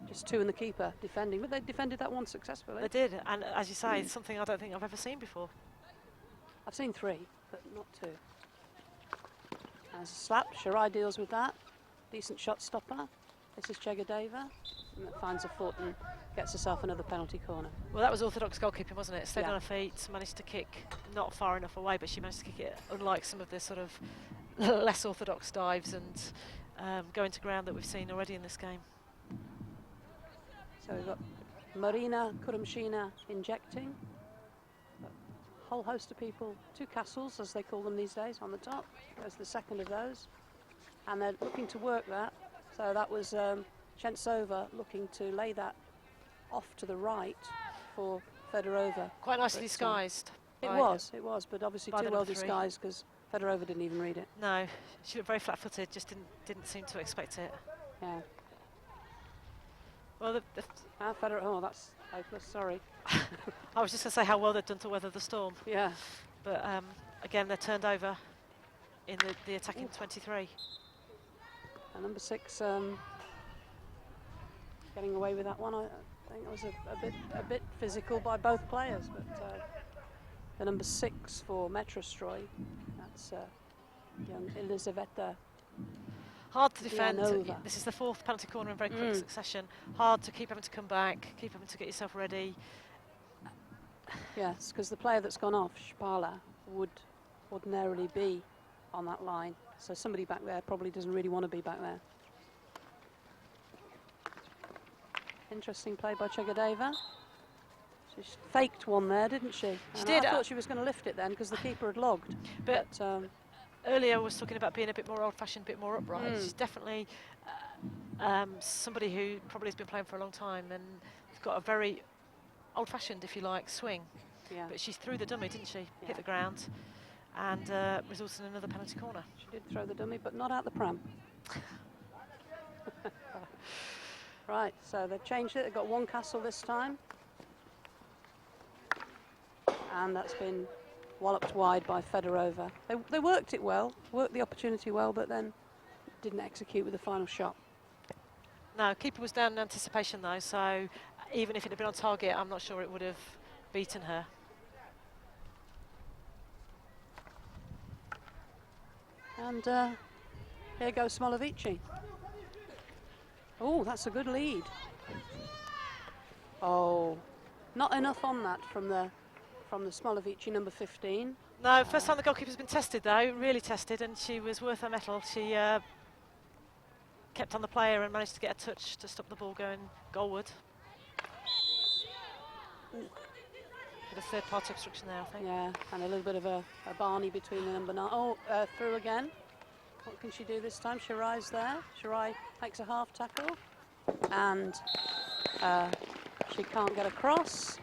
just 2 and the keeper defending. But they defended that one successfully. They did, and as you say, it's something I don't think I've ever seen before. I've seen 3, but not 2. As a slap, Shirai deals with that. Decent shot stopper. This is Chegadeva, and that finds a foot and gets herself another penalty corner. Well, that was orthodox goalkeeping, wasn't it? Stayed Yeah. on her feet, managed to kick not far enough away, but she managed to kick it, unlike some of the sort of less orthodox dives and going to ground that we've seen already in this game. So we've got Marina Kurumshina injecting. A whole host of people, 2 castles, as they call them these days, on the top. There's the second of those. And they're looking to work that. So that was Chentsova looking to lay that off to the right for Fedorova. Quite nicely But, disguised. It by- was, but obviously by too the well number 3. disguised because Fedorova didn't even read it. No, she looked very flat-footed, just didn't seem to expect it. Yeah. Well, Oh, that's hopeless, sorry. I was just going to say how well they've done to weather the storm, Yeah. but again, they're turned over in the attacking 23. And number 6 getting away with that one. I think it was a bit physical by both players, but the number 6 for Metrostroy, that's young Elizaveta. Hard to defend. Nova. This is the 4th penalty corner in very quick succession. Hard to keep having to come back, keep having to get yourself ready. Yes, because the player that's gone off, Spala, would ordinarily be on that line. So somebody back there probably doesn't really want to be back there. Interesting play by Chegadeva. She faked one there, didn't she? She And did. I thought she was going to lift it then because the keeper had logged. But earlier I was talking about being a bit more old-fashioned, a bit more upright. She's definitely somebody who probably has been playing for a long time and got a very old-fashioned, if you like, swing. Yeah. But she's through the dummy, didn't she? Yeah. Hit the ground and resulted in another penalty corner. She did throw the dummy, but not out the pram. Right, so they've changed it. They've got 1 castle this time. And that's been walloped wide by Fedorova. They worked it well, worked the opportunity well, but then didn't execute with the final shot. No, keeper was down in anticipation though, so even if it had been on target, I'm not sure it would have beaten her. And here goes Smolevichi. Oh, that's a good lead. Oh, not enough on that from the Smolevichi number 15. No, first time the goalkeeper's been tested though, really tested, and she was worth her mettle. She kept on the player and managed to get a touch to stop the ball going goalward. Bit of third-party obstruction there, I think. Yeah, and a little bit of a Barney between the number 9. Oh, through again. What can she do this time? Shirai's there. Shirai takes a half tackle, and she can't get across.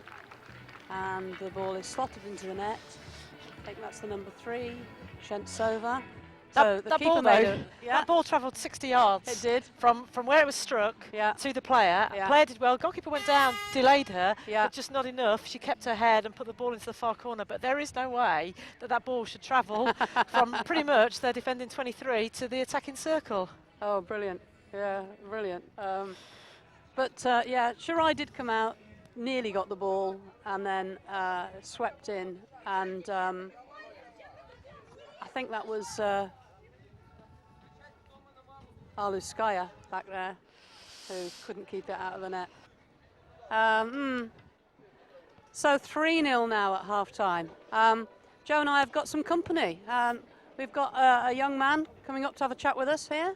And the ball is slotted into the net. I think that's the number 3, Chentsova. So the that keeper ball, made though, it. Yeah, that ball travelled 60 yards. it did. From where it was struck Yeah. to the player. Yeah. Player did well. Goalkeeper went down, delayed her, Yeah. but just not enough. She kept her head and put the ball into the far corner. But there is no way that ball should travel from pretty much their defending 23 to the attacking circle. Oh, brilliant. Yeah, brilliant. Yeah, Shirai did come out, nearly got the ball, and then swept in. And I think that was Aluskaya back there, who couldn't keep it out of the net. So 3-0 now at half-time. Joe and I have got some company. We've got a young man coming up to have a chat with us here.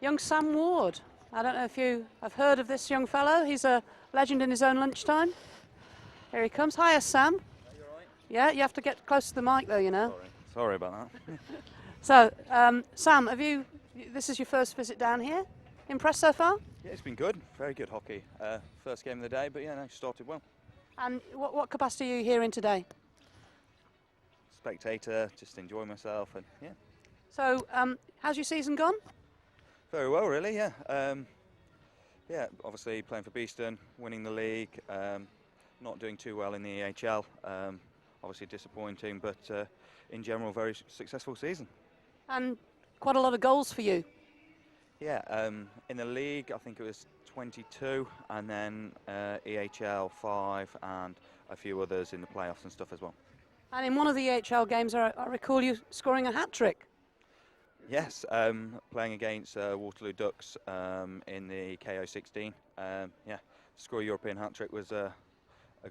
Young Sam Ward. I don't know if you have heard of this young fellow. He's a legend in his own lunchtime. Here he comes. Hiya, Sam. Are you all right? Yeah, you have to get close to the mic though, you know. Sorry about that. So, Sam, this is your first visit down here? Impressed so far? Yeah, it's been good. Very good hockey. First game of the day, but yeah, no, started well. And what capacity are you here in today? Spectator, just enjoy myself, and yeah. So, how's your season gone? Very well, really, yeah. Yeah, obviously playing for Beeston, winning the league, not doing too well in the EHL. Obviously disappointing, but in general, very successful season. And quite a lot of goals for you. Yeah, in the league, I think it was 22, and then EHL 5, and a few others in the playoffs and stuff as well. And in one of the EHL games, I recall you scoring a hat-trick. Yes, playing against Waterloo Ducks in the KO16. Yeah, score a European hat-trick was a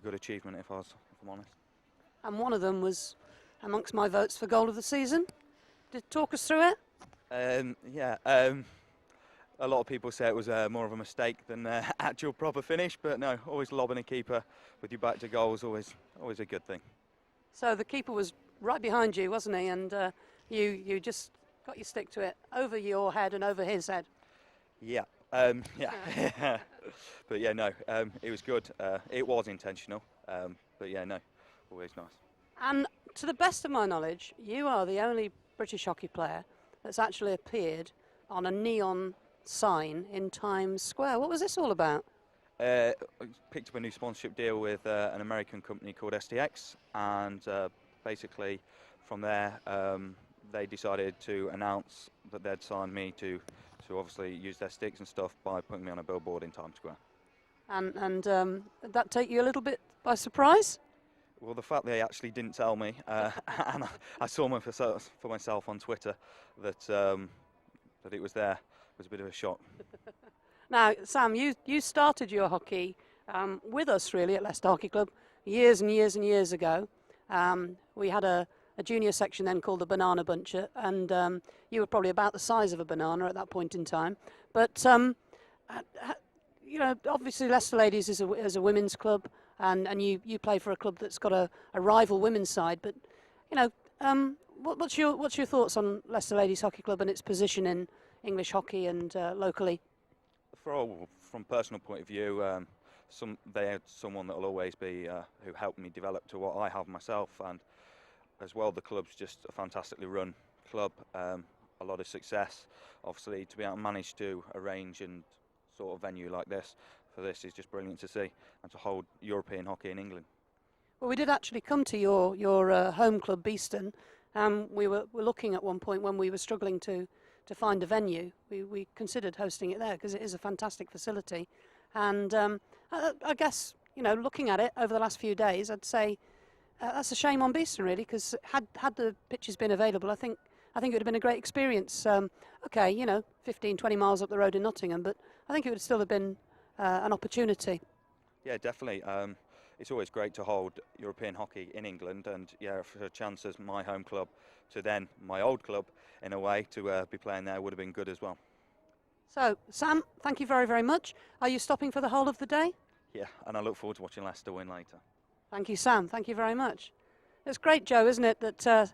good achievement, if I'm honest. And one of them was amongst my votes for goal of the season. Talk us through it? Yeah, a lot of people say it was more of a mistake than actual proper finish, but no, always lobbing a keeper with your back to goal is always a good thing. So the keeper was right behind you, wasn't he? And you just got your stick to it over your head and over his head. Yeah, yeah. But yeah, no, it was good. It was intentional, but yeah, no, always nice. And to the best of my knowledge, you are the only British hockey player that's actually appeared on a neon sign in Times Square. What was this all about? I picked up a new sponsorship deal with an American company called STX, and basically from there they decided to announce that they'd signed me to obviously use their sticks and stuff by putting me on a billboard in Times Square. And did that take you a little bit by surprise? Well, the fact they actually didn't tell me, and I saw for myself on Twitter that it was there, was a bit of a shock. Now, Sam, you started your hockey with us really at Leicester Hockey Club years and years and years ago. We had a junior section then called the Banana Bunch, and you were probably about the size of a banana at that point in time. But you know, obviously Leicester Ladies is a women's club, and you play for a club that's got a rival women's side. But you know, what's your thoughts on Leicester Ladies Hockey Club and its position in English hockey and locally? From personal point of view, they had someone that will always be who helped me develop to what I have myself, and as well the club's just a fantastically run club, a lot of success. Obviously, to be able to manage to arrange and sort of venue like this for this is just brilliant to see, and to hold European hockey in England. Well, we did actually come to your home club, Beeston. We were looking at one point when we were struggling to find a venue. We considered hosting it there because it is a fantastic facility. And I guess, you know, looking at it over the last few days, I'd say that's a shame on Beeston really, because had the pitches been available, I think it would have been a great experience. Okay, you know, 15, 20 miles up the road in Nottingham, but I think it would still have been an opportunity. Yeah, definitely. It's always great to hold European hockey in England, and yeah, for a chance as my home club to then my old club, in a way, to be playing there would have been good as well. So, Sam, thank you very, very much. Are you stopping for the whole of the day? Yeah, and I look forward to watching Leicester win later. Thank you, Sam. Thank you very much. It's great, Joe, isn't it, that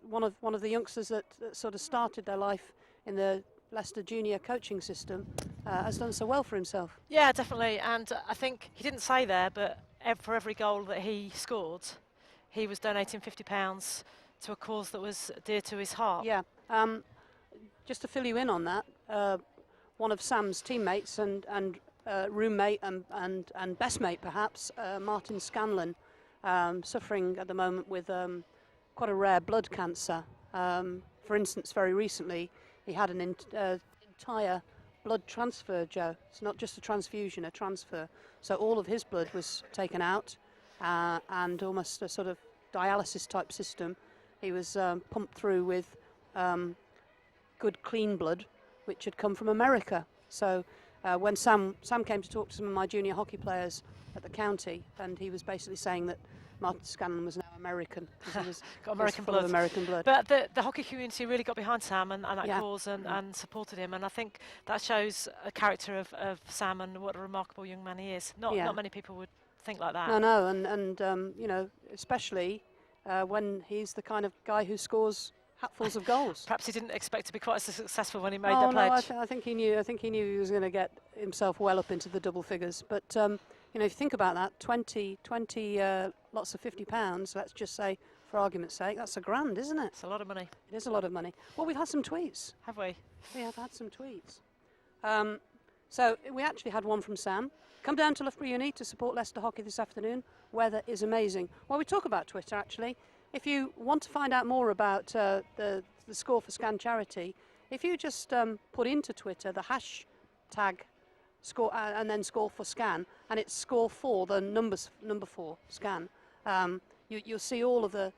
one of the youngsters that sort of started their life in the Leicester junior coaching system has done so well for himself. Yeah, definitely. And I think he didn't say there, but for every goal that he scored, he was donating £50 to a cause that was dear to his heart. Yeah. Just to fill you in on that, one of Sam's teammates and roommate and best mate perhaps, Martin Scanlon, suffering at the moment with quite a rare blood cancer. For instance, very recently he had an entire blood transfer, Joe. It's not just a transfusion, a transfer. So all of his blood was taken out and almost a sort of dialysis type system. He was pumped through with good clean blood, which had come from America. So when Sam came to talk to some of my junior hockey players at the county, and he was basically saying that Martin Scanlon was now American, because he was Got American full of blood. American blood. But the hockey community really got behind Sam and that Yeah. cause and supported him, and I think that shows a character of Sam and what a remarkable young man he is. Not many people would think like that. No, and you know, especially when he's the kind of guy who scores hatfuls of goals. Perhaps he didn't expect to be quite so successful when he made Oh the no, pledge. I think he knew. I think he knew he was going to get himself well up into the double figures. But you know, if you think about that, 20 lots of £50. Let's just say, for argument's sake, that's £1,000, isn't it? It's a lot of money. It is a lot of money. Well, we've had some tweets. Have we? We have had some tweets. So we actually had one from Sam. Come down to Loughborough Uni to support Leicester Hockey this afternoon. Weather is amazing. Well, we talk about Twitter actually. If you want to find out more about the Score for Scan charity, if you just put into Twitter the hashtag score and then Score for Scan, and it's Score for the number 4 Scan, you'll see all of the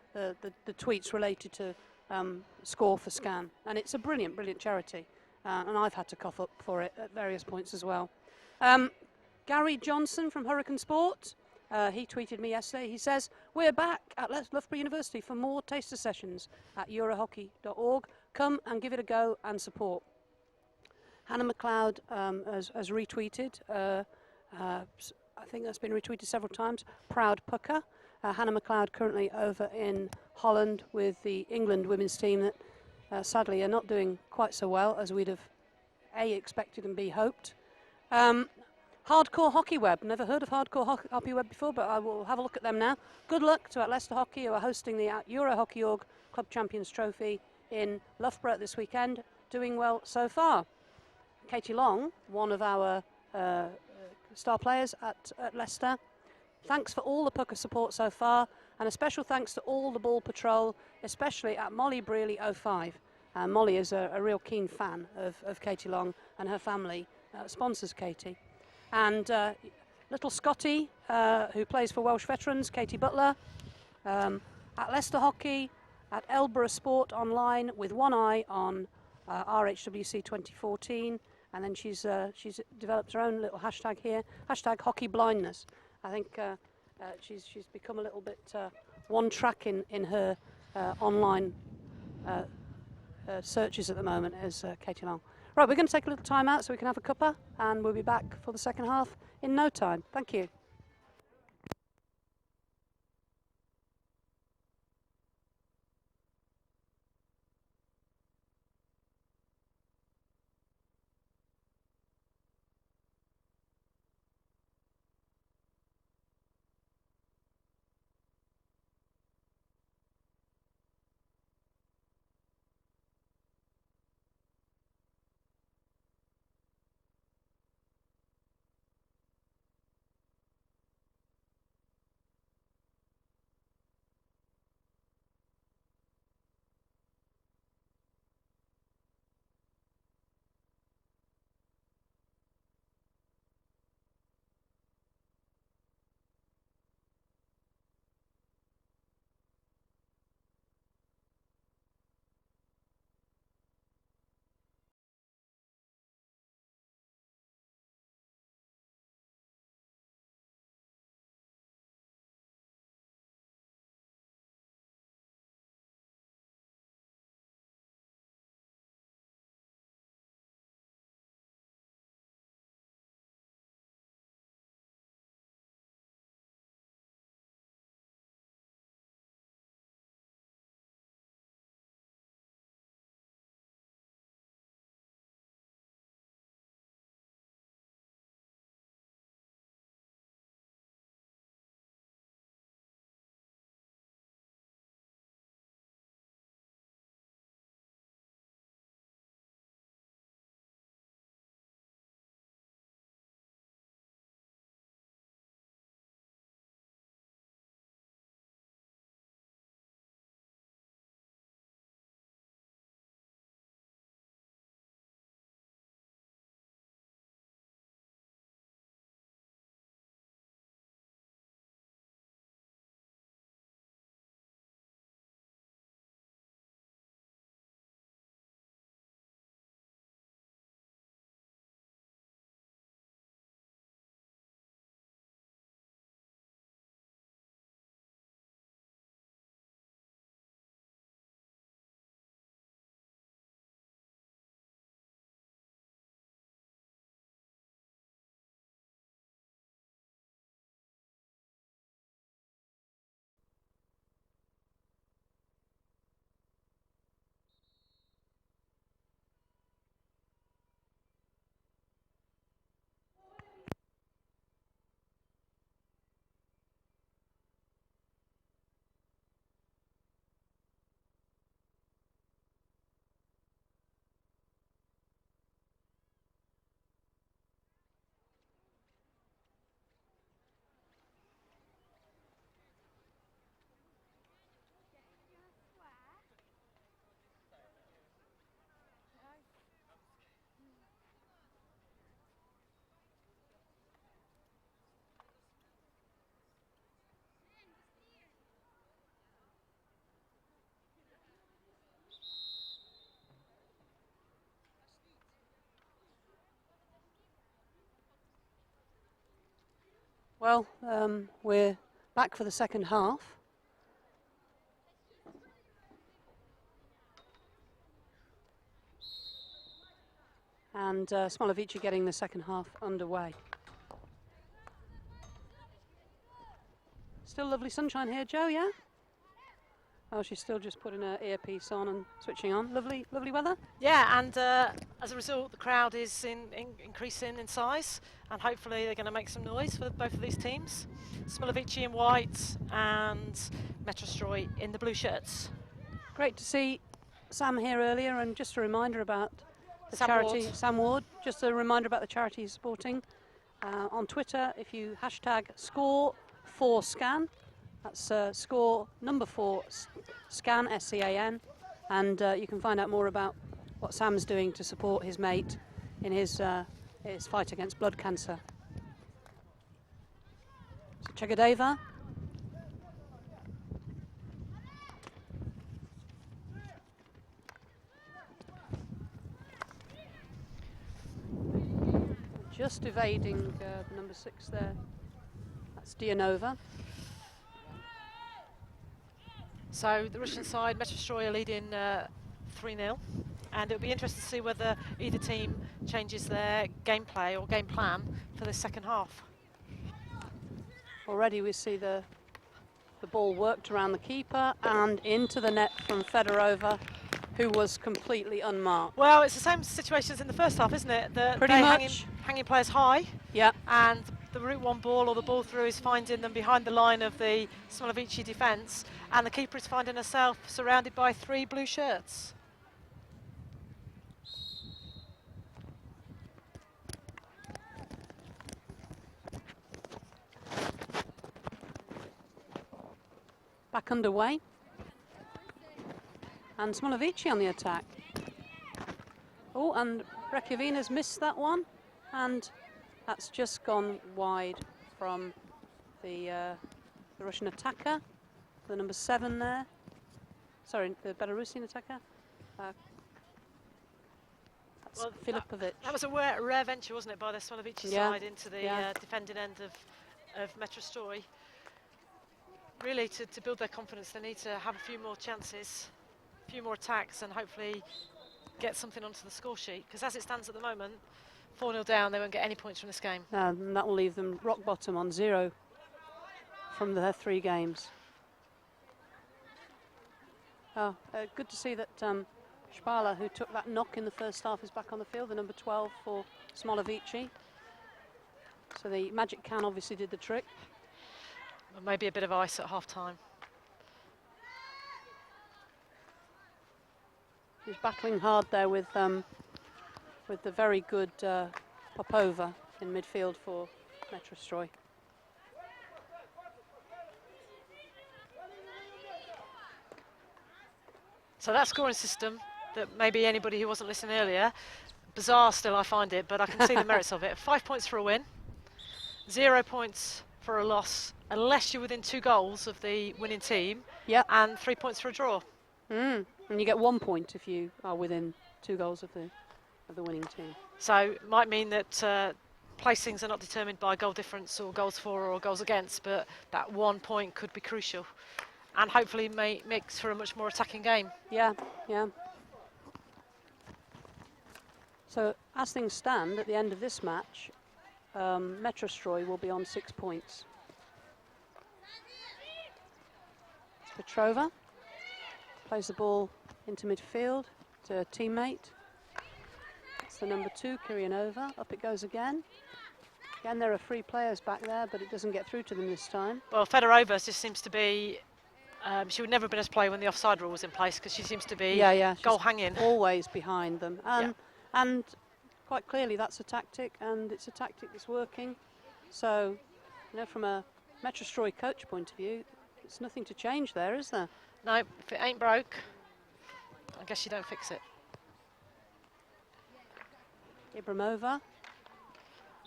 tweets related to Score for Scan, and it's a brilliant charity, and I've had to cough up for it at various points as well. Gary Johnson from Hurricane Sport, he tweeted me yesterday. He says, we're back at Loughborough University for more taster sessions at EuroHockey.org. Come and give it a go and support. Hannah McLeod has retweeted. I think that's been retweeted several times. Proud Pucker. Hannah McLeod currently over in Holland with the England women's team that sadly are not doing quite so well as we'd have A, expected and B, hoped. Hardcore Hockey Web. Never heard of Hardcore Hockey Web before, but I will have a look at them now. Good luck to Leicester Hockey, who are hosting the EuroHockey.org Club Champions Trophy in Loughborough this weekend. Doing well so far. Katie Long, one of our star players at Leicester. Thanks for all the pucker support so far, and a special thanks to all the ball patrol, especially at Molly Brearley 05. Molly is a real keen fan of Katie Long, and her family sponsors Katie. And little Scotty, who plays for Welsh Veterans, Katie Butler, at Leicester Hockey, at Loughborough Sport Online, with one eye on RHWC 2014, and then she's developed her own little hashtag here, hashtag hockey blindness. I think she's become a little bit one track in her online searches at the moment as Katie Long. Right, we're going to take a little time out so we can have a cuppa, and we'll be back for the second half in no time. Thank you. Well, we're back for the second half. And Smolevichi getting the second half underway. Still lovely sunshine here, Joe, yeah? Oh, she's still just putting her earpiece on and switching on. Lovely, lovely weather. Yeah, and as a result, the crowd is increasing in size, and hopefully they're going to make some noise for both of these teams. Smolevichi in white and Metrostroy in the blue shirts. Great to see Sam here earlier, and just a reminder about the Sam charity, Ward. Sam Ward, just a reminder about the charity he's supporting. On Twitter, if you hashtag score4scan, that's score number 4 scan, SCAN, and you can find out more about what Sam's doing to support his mate in his fight against blood cancer. So Chegadeva. Just evading number 6 there. That's Dianova. So the Russian side, Metrostroy are leading 3-0, and it'll be interesting to see whether either team changes their gameplay or game plan for the second half. Already we see the ball worked around the keeper and into the net from Fedorova, who was completely unmarked. Well, it's the same situation as in the first half, isn't it? Pretty much. Hanging players high. Yeah. And the route one ball or the ball through is finding them behind the line of the Smolevichi defence, and the keeper is finding herself surrounded by 3 blue shirts. Back underway. And Smolevichi on the attack. Oh, and Reykjavina's missed that one, and that's just gone wide from the Russian attacker, the number 7 there. Sorry, the Belarusian attacker. That's Well, Filipovic. That was a rare venture, wasn't it, by the Smolevichi side into the defending end of Metrostroy. Really, to build their confidence, they need to have a few more chances, a few more attacks, and hopefully get something onto the score sheet. Because as it stands at the moment, 4-0 down, they won't get any points from this game. And that will leave them rock bottom on 0 from their 3 games. Oh, good to see that Spala, who took that knock in the first half, is back on the field, the number 12 for Smolevichi. So the magic can obviously did the trick. Or maybe a bit of ice at half-time. He's battling hard there with the very good Popova in midfield for Metrostroy. So that scoring system, that maybe anybody who wasn't listening earlier, bizarre still I find it, but I can see the merits of it. 5 points for a win, 0 points for a loss, unless you're within 2 goals of the winning team, and 3 points for a draw. And you get 1 point if you are within 2 goals of the winning team. So it might mean that placings are not determined by goal difference or goals for or goals against, but that 1 point could be crucial, and hopefully makes for a much more attacking game. Yeah. So as things stand at the end of this match, Metrostroy will be on 6 points. Petrova plays the ball into midfield to a teammate. That's the number 2, Kiryanova. Up it goes again. Again, there are 3 players back there, but it doesn't get through to them this time. Well, Fedorova just seems to be... she would never have been able to play when the offside rule was in place, because she seems to be goal hanging. Always behind them. And quite clearly that's a tactic, and it's a tactic that's working. So, from a Metrostroy coach point of view, it's nothing to change there, is there? No, if it ain't broke, I guess you don't fix it. Ibramova.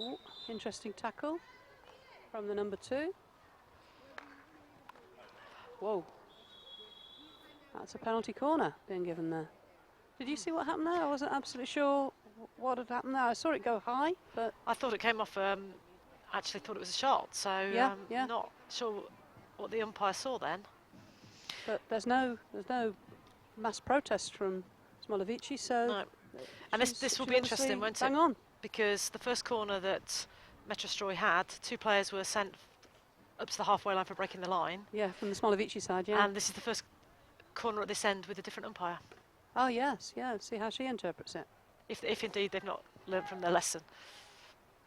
Ooh, interesting tackle from the number 2. Whoa. That's a penalty corner being given there. Did you see what happened there? I wasn't absolutely sure what had happened there. I saw it go high, but... I thought it came off a actually thought it was a shot. So Yeah. not sure what the umpire saw then. But there's no mass protest from Smolevichi, so No. And this will be interesting, won't it? Bang on. Because the first corner that Metrostroy had, 2 players were sent up to the halfway line for breaking the line. Yeah, from the Smolevichi side, yeah. And this is the first corner at this end with a different umpire. Oh, yes, yeah, see how she interprets it. If indeed they've not learnt from their lesson.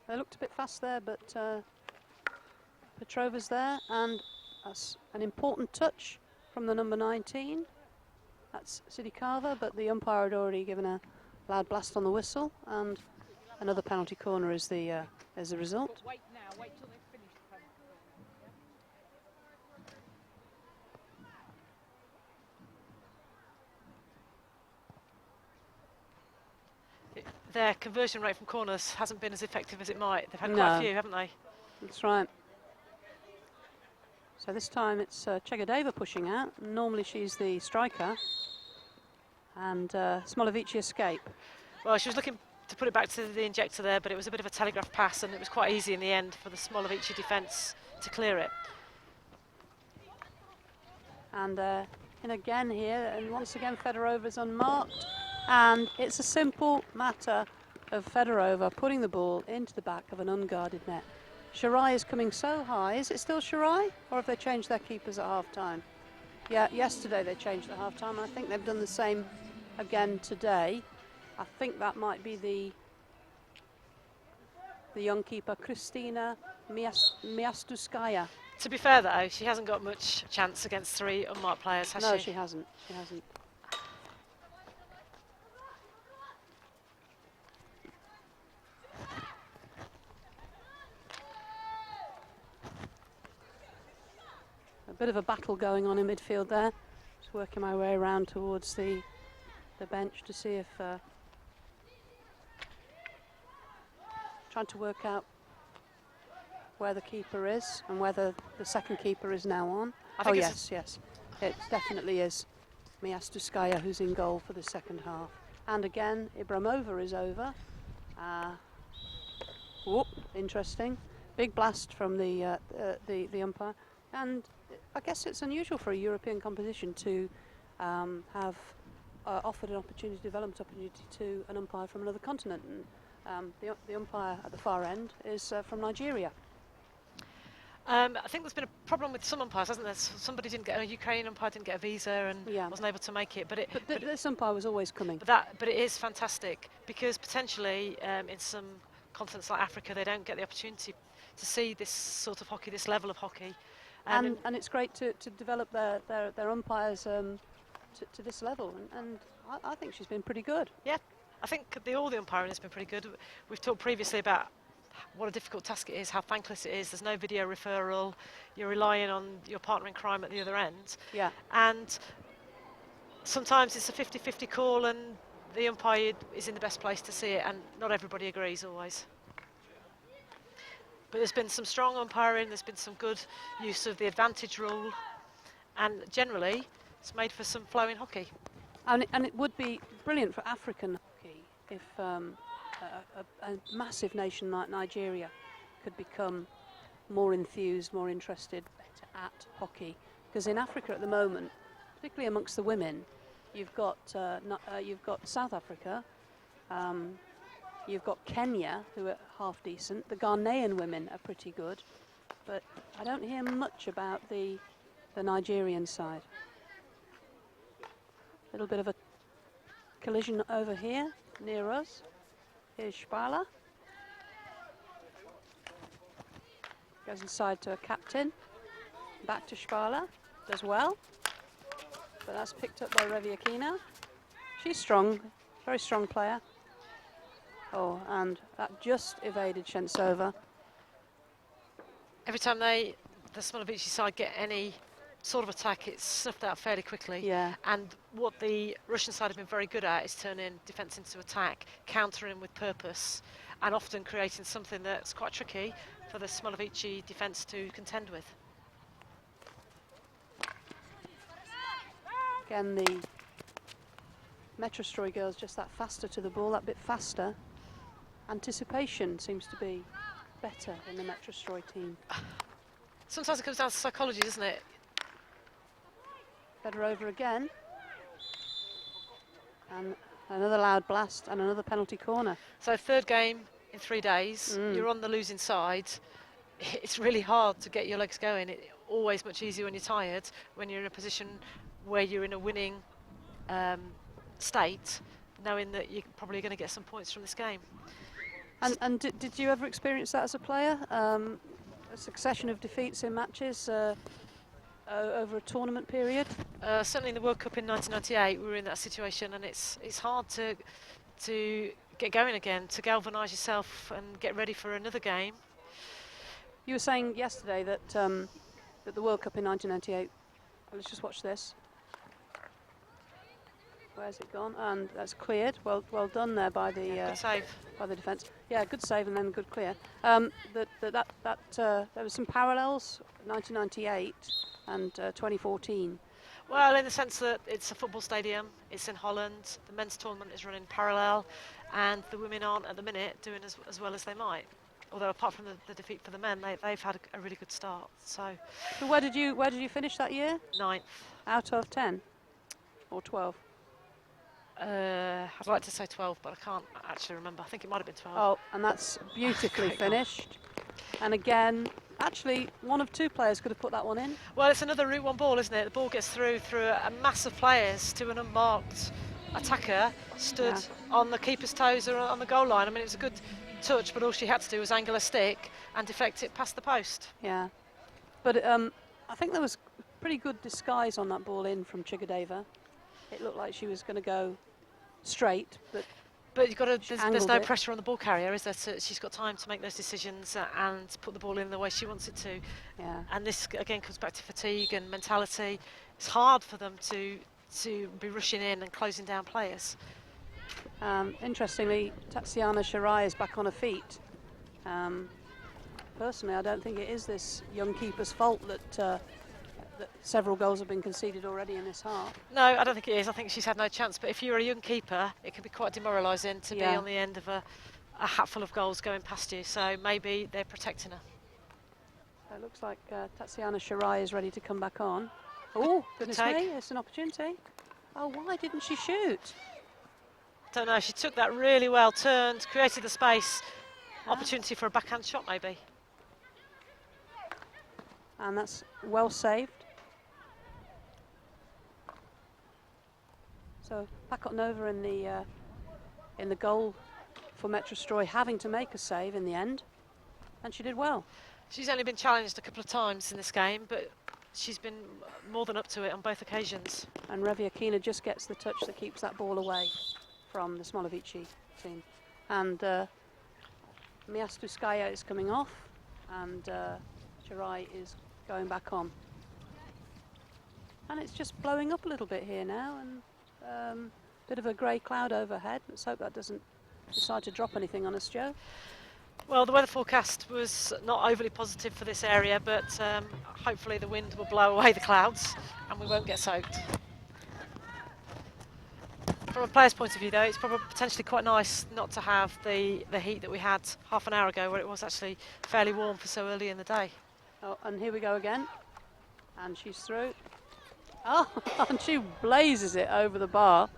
They looked a bit fast there, but Petrova's there, and that's an important touch from the number 19. That's Sidikava, but the umpire had already given a loud blast on the whistle, and another penalty corner is the result. Wait till they've finished the penalty. Their conversion rate from corners hasn't been as effective as it might. They've had quite a few, haven't they? That's right. So this time it's Chegadeva pushing out. Normally she's the striker, and Smolevichi escape. Well, she was looking to put it back to the injector there, but it was a bit of a telegraph pass, and it was quite easy in the end for the Smolevichi defence to clear it. And in again here, and once again Fedorova is unmarked, and it's a simple matter of Fedorova putting the ball into the back of an unguarded net. Shirai is coming so high. Is it still Shirai, or have they changed their keepers at half-time? Yeah, yesterday they changed at half-time. I think they've done the same again today. I think that might be the young keeper, Kristina Miastuskaya. To be fair, though, she hasn't got much chance against 3 unmarked players, has she? No, she hasn't. She hasn't. A bit of a battle going on in midfield there. Just working my way around towards the bench to see if trying to work out where the keeper is and whether the second keeper is now on. Oh yes, yes, it definitely is Miastuskaya who's in goal for the second half. And again, Ibramova is over. Whoop, interesting. Big blast from the umpire. And I guess it's unusual for a European competition to have offered an opportunity, development opportunity to an umpire from another continent. And the umpire at the far end is from Nigeria. I think there's been a problem with some umpires, hasn't there? Somebody didn't get a Ukrainian umpire didn't get a visa and wasn't able to make it. But this umpire was always coming. But it is fantastic because potentially in some continents like Africa they don't get the opportunity to see this sort of hockey, this level of hockey. And it's great to develop their umpires to this level, and I think she's been pretty good. Yeah, I think all the umpiring has been pretty good. We've talked previously about what a difficult task it is, how thankless it is. There's no video referral. You're relying on your partner in crime at the other end. Yeah. And sometimes it's a 50-50 call, and the umpire is in the best place to see it, and not everybody agrees always. But there's been some strong umpiring, there's been some good use of the advantage rule, and generally it's made for some flowing hockey. And it would be brilliant for African hockey if a massive nation like Nigeria could become more enthused, more interested, better at hockey. Because in Africa at the moment, particularly amongst the women, you've got South Africa, you've got Kenya, who are half decent. The Ghanaian women are pretty good, but I don't hear much about the Nigerian side. A little bit of a collision over here near us. Here's Spala. Goes inside to a captain. Back to Spala. Does well. But that's picked up by Reviakina. She's strong, very strong player. Oh, and that just evaded Shentsova. Every time the Smolevichi side get any sort of attack, it's snuffed out fairly quickly. Yeah. And what the Russian side have been very good at is turning defence into attack, countering with purpose, and often creating something that's quite tricky for the Smolevichi defence to contend with. Again, the Metrostroy girls just that faster to the ball, that bit faster. Anticipation seems to be better in the Metrostroy team. Sometimes it comes down to psychology, doesn't it? Better over again. And another loud blast and another penalty corner. So 3rd game in 3 days, you're on the losing side. It's really hard to get your legs going. It's always much easier when you're tired, when you're in a position where you're in a winning state, knowing that you're probably going to get some points from this game. And did you ever experience that as a player? A succession of defeats in matches over a tournament period? Certainly in the World Cup in 1998, we were in that situation, and it's hard to get going again, to galvanise yourself and get ready for another game. You were saying yesterday that that the World Cup in 1998. Let's just watch this. Where's it gone? And that's cleared. Well done there by the Good save. by the defence. Yeah, good save and then good clear. There was some parallels, 1998 and 2014. Well, in the sense that it's a football stadium, it's in Holland, the men's tournament is running parallel, and the women aren't at the minute doing as well as they might. Although apart from the defeat for the men, they've had a really good start. So where did you finish that year? 9th. Out of 10 or 12? I'd like to say 12, but I can't actually remember. I think it might have been 12. Oh, and that's beautifully finished. And again, actually, one of 2 players could have put that one in. Well, it's another Route 1 ball, isn't it? The ball gets through a mass of players to an unmarked attacker stood on the keeper's toes or on the goal line. I mean, it was a good touch, but all she had to do was angle a stick and deflect it past the post. Yeah, but I think there was pretty good disguise on that ball in from Chigadeva. It looked like she was going to go straight, but you've got to. There's no pressure on the ball carrier, is there? So she's got time to make those decisions and put the ball in the way she wants it to. Yeah. And this again comes back to fatigue and mentality. It's hard for them to be rushing in and closing down players. Interestingly, Tatsiana Shirai is back on her feet. Personally, I don't think it is this young keeper's fault that several goals have been conceded already in this half. No, I don't think it is. I think she's had no chance. But if you're a young keeper, it can be quite demoralising to be on the end of a hatful of goals going past you. So maybe they're protecting her. So it looks like Tatsiana Shirai is ready to come back on. Oh, goodness me, it's an opportunity. Oh, why didn't she shoot? Don't know. She took that really well, turned, created the space. Opportunity for a backhand shot, maybe. And that's well saved. So Pakot Nova in the goal for Metrostroy, having to make a save in the end, and she did well. She's only been challenged a couple of times in this game, but she's been more than up to it on both occasions. And Reviakina just gets the touch that keeps that ball away from the Smolevichi team. And Miastuskaya is coming off, and Shirai is going back on. And it's just blowing up a little bit here now, and bit of a grey cloud overhead. Let's hope that doesn't decide to drop anything on us, Joe. Well, the weather forecast was not overly positive for this area, but hopefully the wind will blow away the clouds and we won't get soaked. From a player's point of view, though, it's probably potentially quite nice not to have the heat that we had half an hour ago, where it was actually fairly warm for so early in the day. Oh, and here we go again. And she's through. Oh, and she blazes it over the bar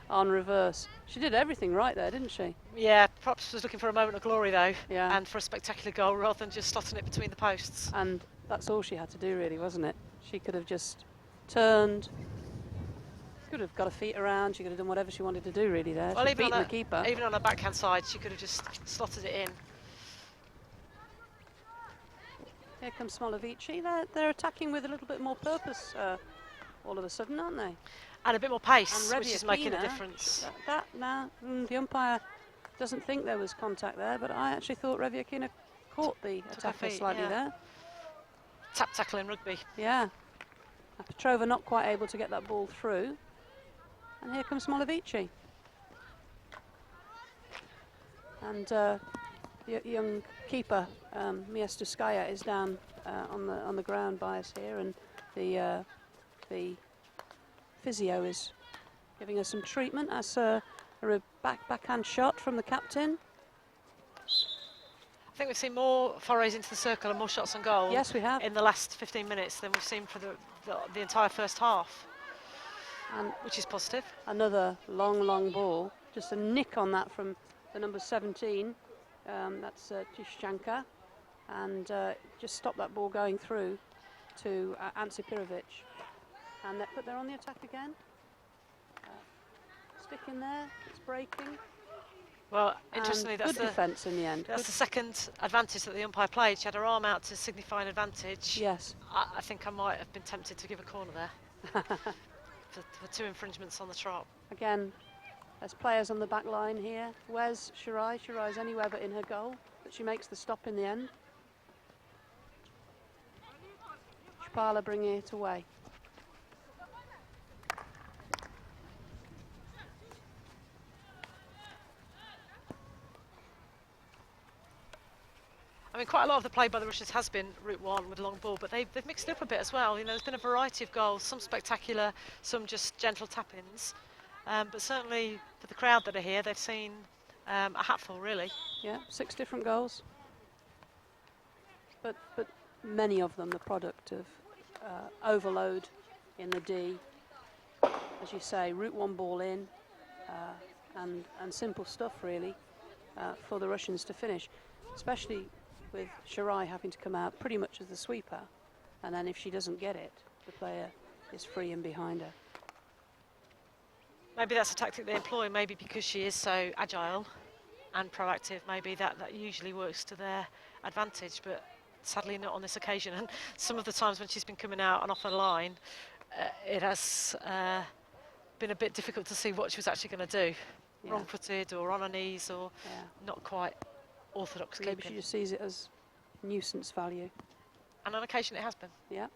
on reverse. She did everything right there, didn't she? Yeah, perhaps was looking for a moment of glory, though, Yeah. and for a spectacular goal rather than just slotting it between the posts. And that's all she had to do, really, wasn't it? She could have just turned, could have got her feet around, she could have done whatever she wanted to do, really, there. Well, She'd beaten the keeper. even on her backhand side, she could have just slotted it in. Here comes Smolevichi. They're attacking with a little bit more purpose all of a sudden, aren't they? And a bit more pace, And which is making a Reviakina, difference. The umpire doesn't think there was contact there, but I actually thought Reviakina caught the Took her attacker feet, slightly yeah. there. Tap tackle in rugby. Yeah. Petrova not quite able to get that ball through. And here comes Smolevichi. And young keeper Miastuskaya is down on the ground by us here, and the physio is giving us some treatment. That's a backhand shot from the captain. I think we've seen more forays into the circle and more shots on goal. Yes, we have. In the last 15 minutes than we've seen for the entire first half, And which is positive. another long ball. Just a nick on that from the number 17. That's Tishchanka. And just stop that ball going through to Ante Pirovic. But they're on the attack again. Stick in there, it's breaking. Well, interestingly, And that's good defence in the end. That's the second advantage that the umpire played. She had her arm out to signify an advantage. Yes. I think I might have been tempted to give a corner there for 2 infringements on the trot. Again, there's players on the back line here. Where's Shirai? Shirai's anywhere but in her goal, but she makes the stop in the end. Chpala bringing it away. I mean, quite a lot of the play by the Russians has been route one with long ball, but they've mixed it up a bit as well. You know, there's been a variety of goals, some spectacular, some just gentle tap-ins. But certainly for the crowd that are here, they've seen a hatful, really. Yeah, 6 different goals. But many of them the product of overload in the D. As you say, route one ball in, and simple stuff really for the Russians to finish, especially with Shirai having to come out pretty much as the sweeper, and then if she doesn't get it, the player is free and behind her. Maybe that's a tactic they employ, maybe because she is so agile and proactive, maybe that usually works to their advantage, but sadly not on this occasion. And some of the times when she's been coming out and off her line, it has been a bit difficult to see what she was actually going to do. Yeah. Wrong-footed or on her knees or not quite orthodox Maybe keeping. she just sees it as nuisance value. And on occasion it has been. Yeah.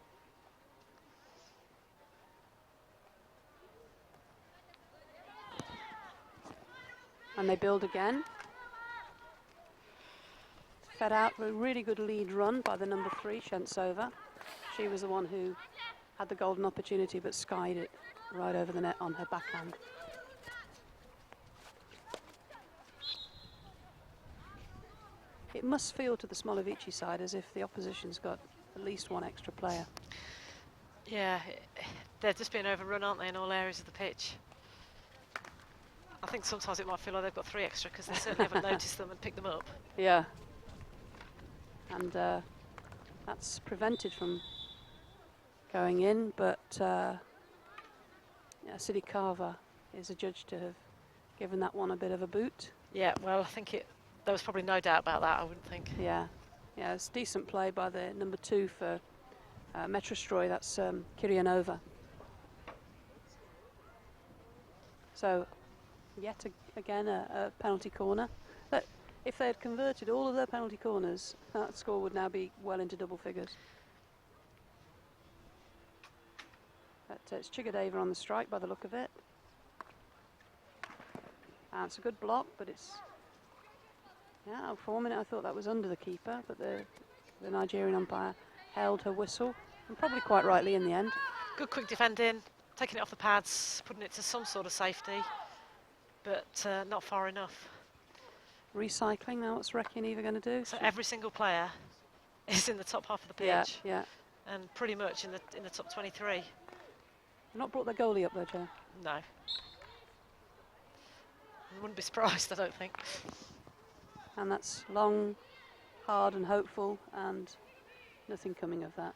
And they build again. Fed out a really good lead run by the number 3, Shentsova. She was the one who had the golden opportunity but skied it right over the net on her backhand. It must feel to the Smolevichi side as if the opposition's got at least 1 extra player. Yeah, they're just being overrun, aren't they, in all areas of the pitch. I think sometimes it might feel like they've got 3 extra because they certainly haven't noticed them and picked them up. Yeah. And that's prevented from going in, but Sidikava is adjudged to have given that one a bit of a boot. Yeah, well, I think there was probably no doubt about that, I wouldn't think. Yeah, it's decent play by the number 2 for Metrostroy, that's Kiryanova. So, yet again a penalty corner. But if they had converted all of their penalty corners, that score would now be well into double figures. But it's Chigadeva on the strike by the look of it. And it's a good block, but it's... Yeah, for 1 minute I thought that was under the keeper, but the Nigerian umpire held her whistle, and probably quite rightly in the end. Good quick defending, taking it off the pads, putting it to some sort of safety, but not far enough. Recycling, now what's Rekianeva going to do? So every single player is in the top half of the pitch, Yeah. and pretty much in the top 23. They've not brought their goalie up though, Joe. No. I wouldn't be surprised, I don't think. And that's long, hard and hopeful, and nothing coming of that.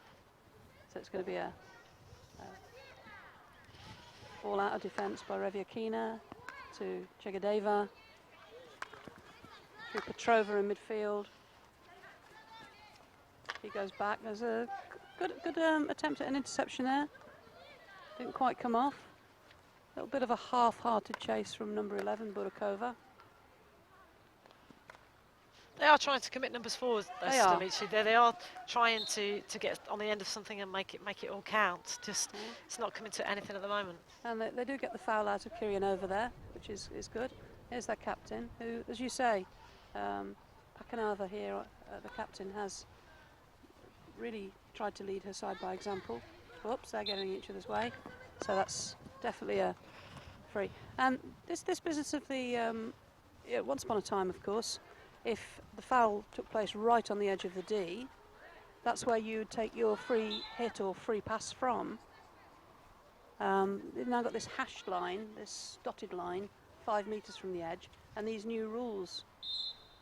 So it's going to be a all out of defence by Reviakina to Chegadeva, through Petrova in midfield. He goes back. There's a good attempt at an interception there. Didn't quite come off. A little bit of a half-hearted chase from number 11, Burakova. They are trying to commit numbers forward, They are. Smolevichi. They are trying to get on the end of something and make it all count. Just it's not coming to anything at the moment. And they do get the foul out of Kiryanova there, which is good. Here's their captain, who, as you say, Pakanava here, the captain, has really tried to lead her side by example. Whoops, they're getting each other's way. So that's definitely a free. And this business of the, once upon a time, of course, if the foul took place right on the edge of the D. That's where you take your free hit or free pass from. They've now got this hashed line, this dotted line, 5 metres from the edge, and these new rules.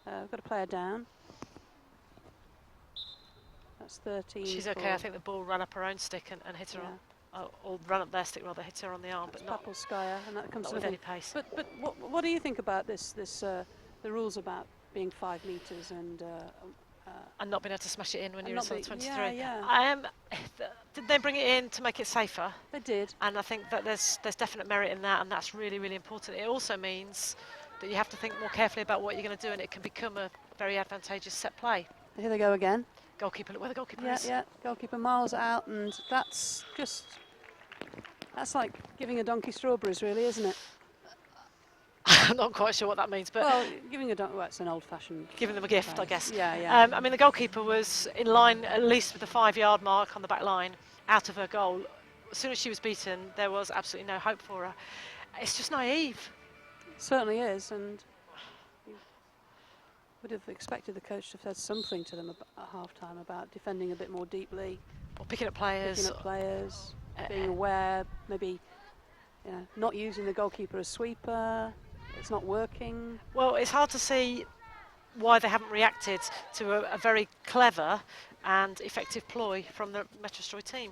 We've got a player down. That's 13. She's okay. I think the ball ran up her own stick and hit her on, or ran up their stick rather, hit her on the arm, that's but not Papelskaya, and that comes not to with the any pace. But what do you think about this? The rules about being 5 metres and not being able to smash it in when and you're not inside be- 23. yeah. Did they bring it in to make it safer? They did. And I think that there's definite merit in that, and that's really, really important. It also means that you have to think more carefully about what you're going to do, and it can become a very advantageous set play. Here they go again. Goalkeeper, look where the goalkeeper Yeah, is. yeah. Goalkeeper miles out, and that's like giving a donkey strawberries, really, isn't it? I'm not quite sure what that means, but Well, giving a donkey, well, it's an old-fashioned. giving them a gift, I phrase. guess. Yeah, yeah. I mean, the goalkeeper was in line at least with the 5-yard mark on the back line, out of her goal. As soon as she was beaten, there was absolutely no hope for her. It's just naive. It certainly is, and you would have expected the coach to have said something to them at half-time about defending a bit more deeply, Or picking up players. being aware, maybe not using the goalkeeper as sweeper. It's not working. Well, it's hard to see why they haven't reacted to a very clever and effective ploy from the Metrostroy team.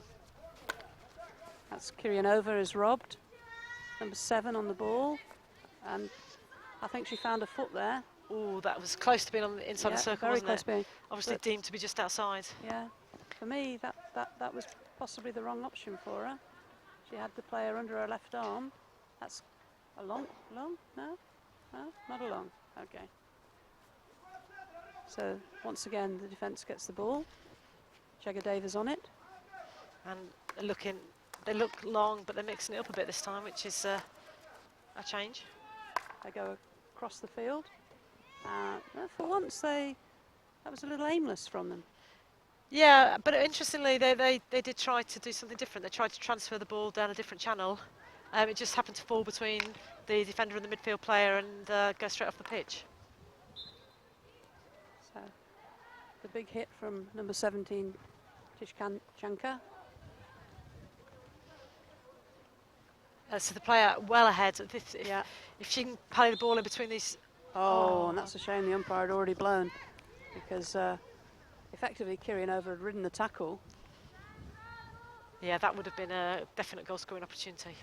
That's Kiryanova is robbed. Number 7 on the ball, and I think she found a foot there. Oh, that was close to being on the inside the circle, very wasn't close it? being. Obviously but- deemed to be just outside. Yeah, for me that was possibly the wrong option for her. She had the player under her left arm. That's a long? No, not a long. Okay. So once again, the defence gets the ball. Jagger-Davis on it. And they look long, but they're mixing it up a bit this time, which is a change. They go across the field. For once, that was a little aimless from them. Yeah, but interestingly, they did try to do something different. They tried to transfer the ball down a different channel. It just happened to fall between the defender and the midfield player and go straight off the pitch. So the big hit from number 17, Tishchanka. So the player well ahead. Yeah. If she can play the ball in between these. Oh, and that's a shame the umpire had already blown, because effectively Kiryanova had ridden the tackle. Yeah, that would have been a definite goal scoring opportunity.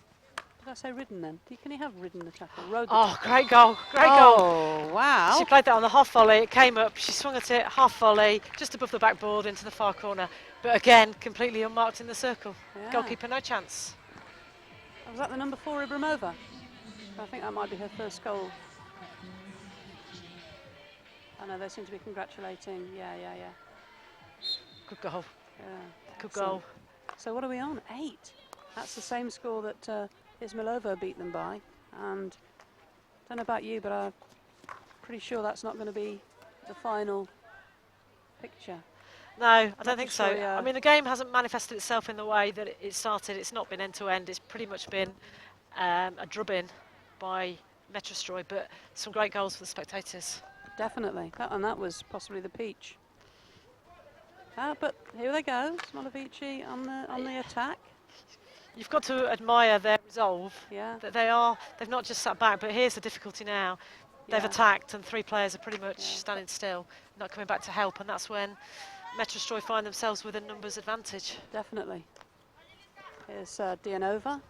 Did I say ridden then? Can he have ridden the tackle? Rode the Oh, tackle. great goal, great goal. Oh, wow. She played that on the half volley, it came up, she swung at it, half volley, just above the backboard into the far corner. But again, completely unmarked in the circle. Yeah. Goalkeeper, no chance. Was that the number 4, Ibramova? I think that might be her first goal. I know they seem to be congratulating. Yeah. Good goal, Yeah, good excellent. goal. So what are we on? 8. That's the same score that Ismailova beat them by. And I don't know about you, but I'm pretty sure that's not going to be the final picture. No, I don't think so. Metrostroy, I mean, the game hasn't manifested itself in the way that it started. It's not been end to end. It's pretty much been a drubbing by Metrostroy, but some great goals for the spectators. Definitely. That was possibly the peach. But here they go. Smolevichi on the attack. You've got to admire their resolve. Yeah. That they've not just sat back, but here's the difficulty now. They've Yeah. attacked and 3 players are pretty much standing still, not coming back to help, and that's when Metrostroy find themselves with a numbers advantage. Definitely. Here's Dianova.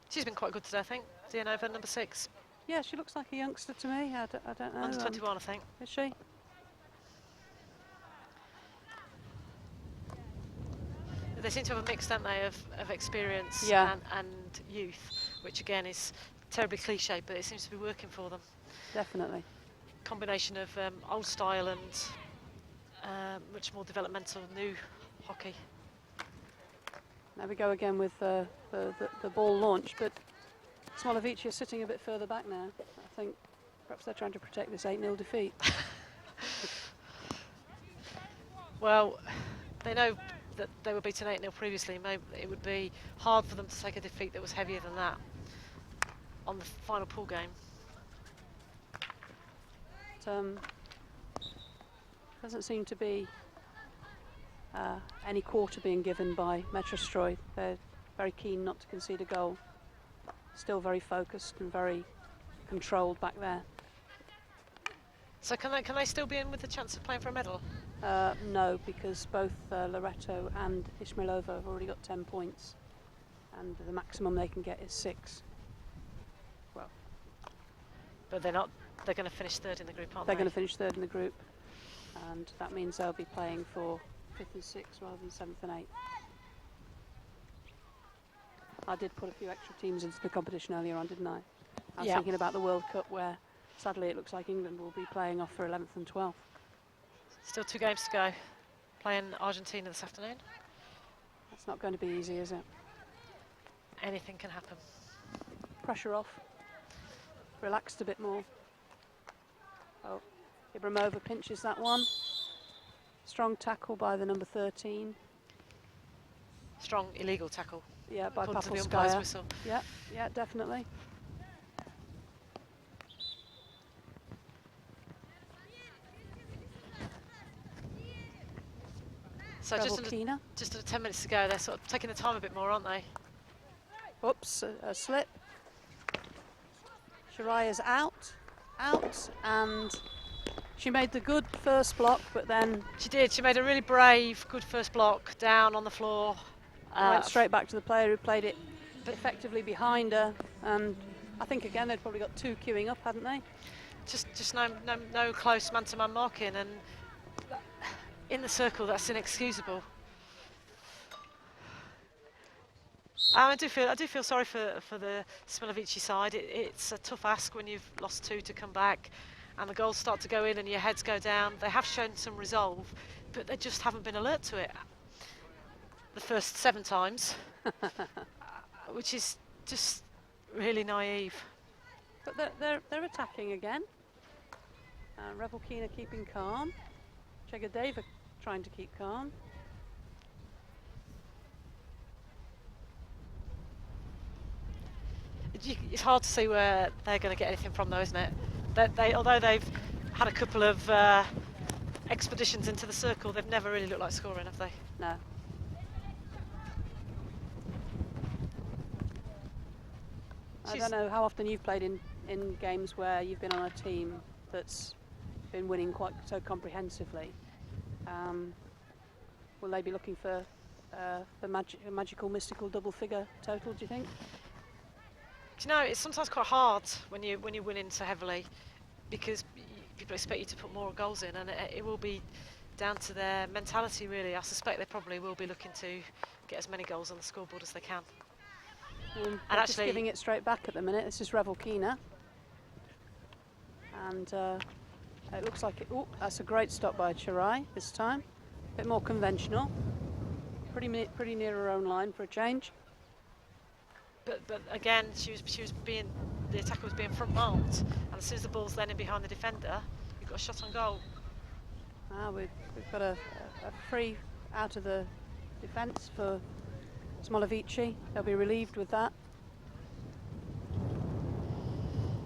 She's been quite good today, I think. Dianova, number 6. Yeah, she looks like a youngster to me. I don't know. Under 21, I think. Is she? They seem to have a mix, don't they, of experience Yeah. and youth, which again is terribly cliche, but it seems to be working for them. Definitely. Combination of old style and much more developmental new hockey. There we go again with the ball launch, but Smolevichi is sitting a bit further back now. I think perhaps they're trying to protect this 8-0 defeat. Well, they know that they were beaten 8-0 previously. Maybe it would be hard for them to take a defeat that was heavier than that on the final pool game. Doesn't seem to be any quarter being given by Metrostroy. They're very keen not to concede a goal. Still very focused and very controlled back there. So can they still be in with the chance of playing for a medal? No, because both Loreto and Ismailova have already got 10 points, and the maximum they can get is 6. Well, but they're not. They're going to finish third in the group, aren't they're they? going to finish third in the group, and that means they'll be playing for 5th and 6th rather than 7th and 8th. I did put a few extra teams into the competition earlier on, didn't I? I was thinking about the World Cup, where sadly it looks like England will be playing off for 11th and 12th. Still 2 games to go. Playing Argentina this afternoon. That's not going to be easy, is it? Anything can happen. Pressure off. Relaxed a bit more. Oh, Ibramova pinches that one. Strong tackle by the number 13. Strong illegal tackle. Yeah, by according to the umpire's Papelskaya. whistle. Yeah, definitely. So just at 10 minutes to go, they're sort of taking the time a bit more, aren't they? Oops, a slip. Shiraya's out, and she made the good first block, but then She did. She made a really brave, good first block down on the floor. went straight back to the player who played it effectively behind her. And I think again they'd probably got 2 queuing up, hadn't they? Just no close man-to-man marking, and in the circle, that's inexcusable. I do feel sorry for the Smolevichi side. It's a tough ask when you've lost 2 to come back, and the goals start to go in and your heads go down. They have shown some resolve, but they just haven't been alert to it the first 7 times, which is just really naive. But they're attacking again. Revelkina keeping calm. Chegadeva trying to keep calm. It's hard to see where they're going to get anything from, though, isn't it? Although they've had a couple of expeditions into the circle, they've never really looked like scoring, have they? No. I don't know how often you've played in games where you've been on a team that's been winning quite so comprehensively. Will they be looking for the magical, mystical double figure total, do you think? Do you know, it's sometimes quite hard when you win in so heavily, because people expect you to put more goals in, and it will be down to their mentality, really. I suspect they probably will be looking to get as many goals on the scoreboard as they can. And actually, just giving it straight back at the minute. This is Revelkina, and it looks like it. Oh, that's a great stop by Chirai this time. A bit more conventional. Pretty near her own line for a change. But again, the attacker was being front marked, and as soon as the ball's then in behind the defender, you've got a shot on goal. We've got a free out of the defence for Smolevichi. They'll be relieved with that.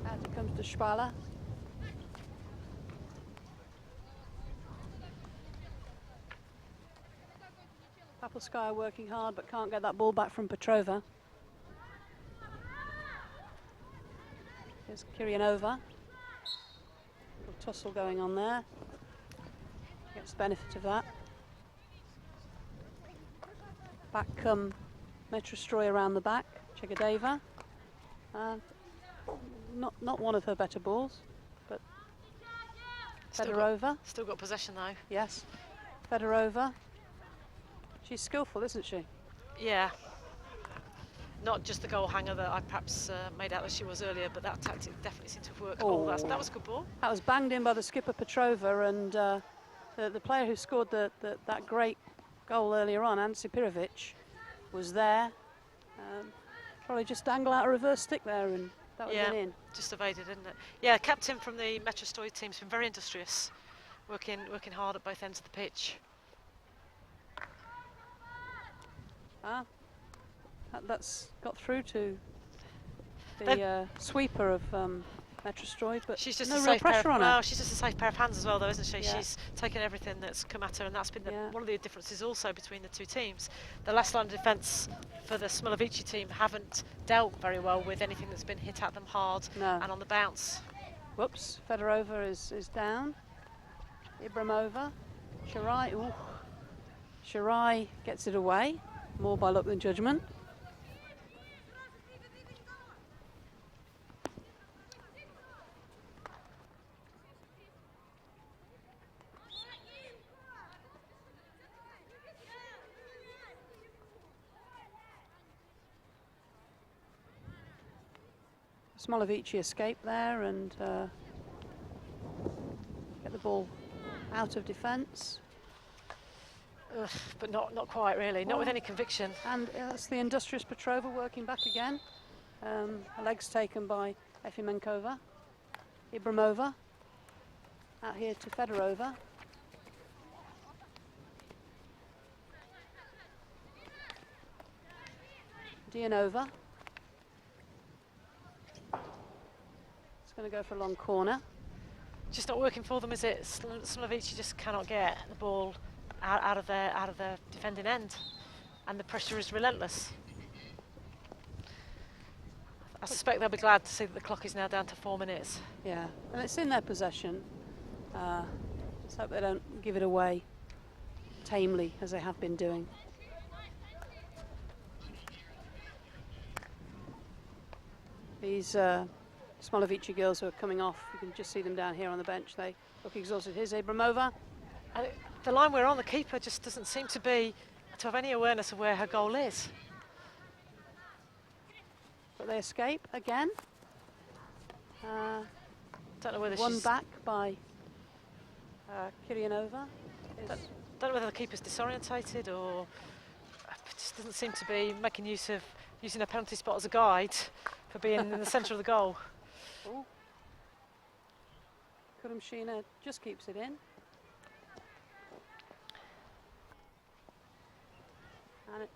Out it comes to Spala. Papelskaya working hard but can't get that ball back from Petrova. Here's Kiryanova. Little tussle going on there. Gets the benefit of that. Back come Metrostroy around the back. Chegadeva. Not one of her better balls, but Fedorova. Still got possession though. Yes, Fedorova. She's skillful, isn't she? Yeah. Not just the goal hanger that I perhaps made out that she was earlier, but that tactic definitely seemed to have worked. Oh, that was a good ball. That was banged in by the skipper Petrova, and the player who scored that great goal earlier on, Ansipirovic, was there. Probably just dangle out a reverse stick there, and that would have been in. Just evaded, didn't it? Yeah, captain from the Metrostroy team's been very industrious, working hard at both ends of the pitch. That's got through to the sweeper of Metrostroy, but she's just no a real safe pair pressure of, on her. well, she's just a safe pair of hands as well, though, isn't she? Yeah. She's taken everything that's come at her, and that's been Yeah. one of the differences also between the two teams. The last line of defence for the Smolevichi team haven't dealt very well with anything that's been hit at them hard No. and on the bounce. Whoops, Fedorova is down. Ibramova. Shirai, ooh. Shirai gets it away, more by luck than judgment. Smolevichi escaped there and get the ball out of defence. But not quite really, not with any conviction. And that's the industrious Petrova working back again. Her legs taken by Efimenkova. Ibramova. Out here to Fedorova. Dianova. It's going to go for a long corner. Just not working for them, is it? Smolevichi just cannot get the ball out of their defending end, and the pressure is relentless. I suspect they'll be glad to see that the clock is now down to 4 minutes. Yeah, and it's in their possession. Let's hope they don't give it away tamely as they have been doing. These Smolevichi girls who are coming off, you can just see them down here on the bench. They look exhausted. Here's Ibramova. The line we're on, the keeper just doesn't seem to have any awareness of where her goal is. But they escape again. Don't know whether Won she's back by Kiryanova. don't know whether the keeper's disorientated or just doesn't seem to be making use of using a penalty spot as a guide for being in the centre of the goal. Oh. Kurumshina just keeps it in. And it's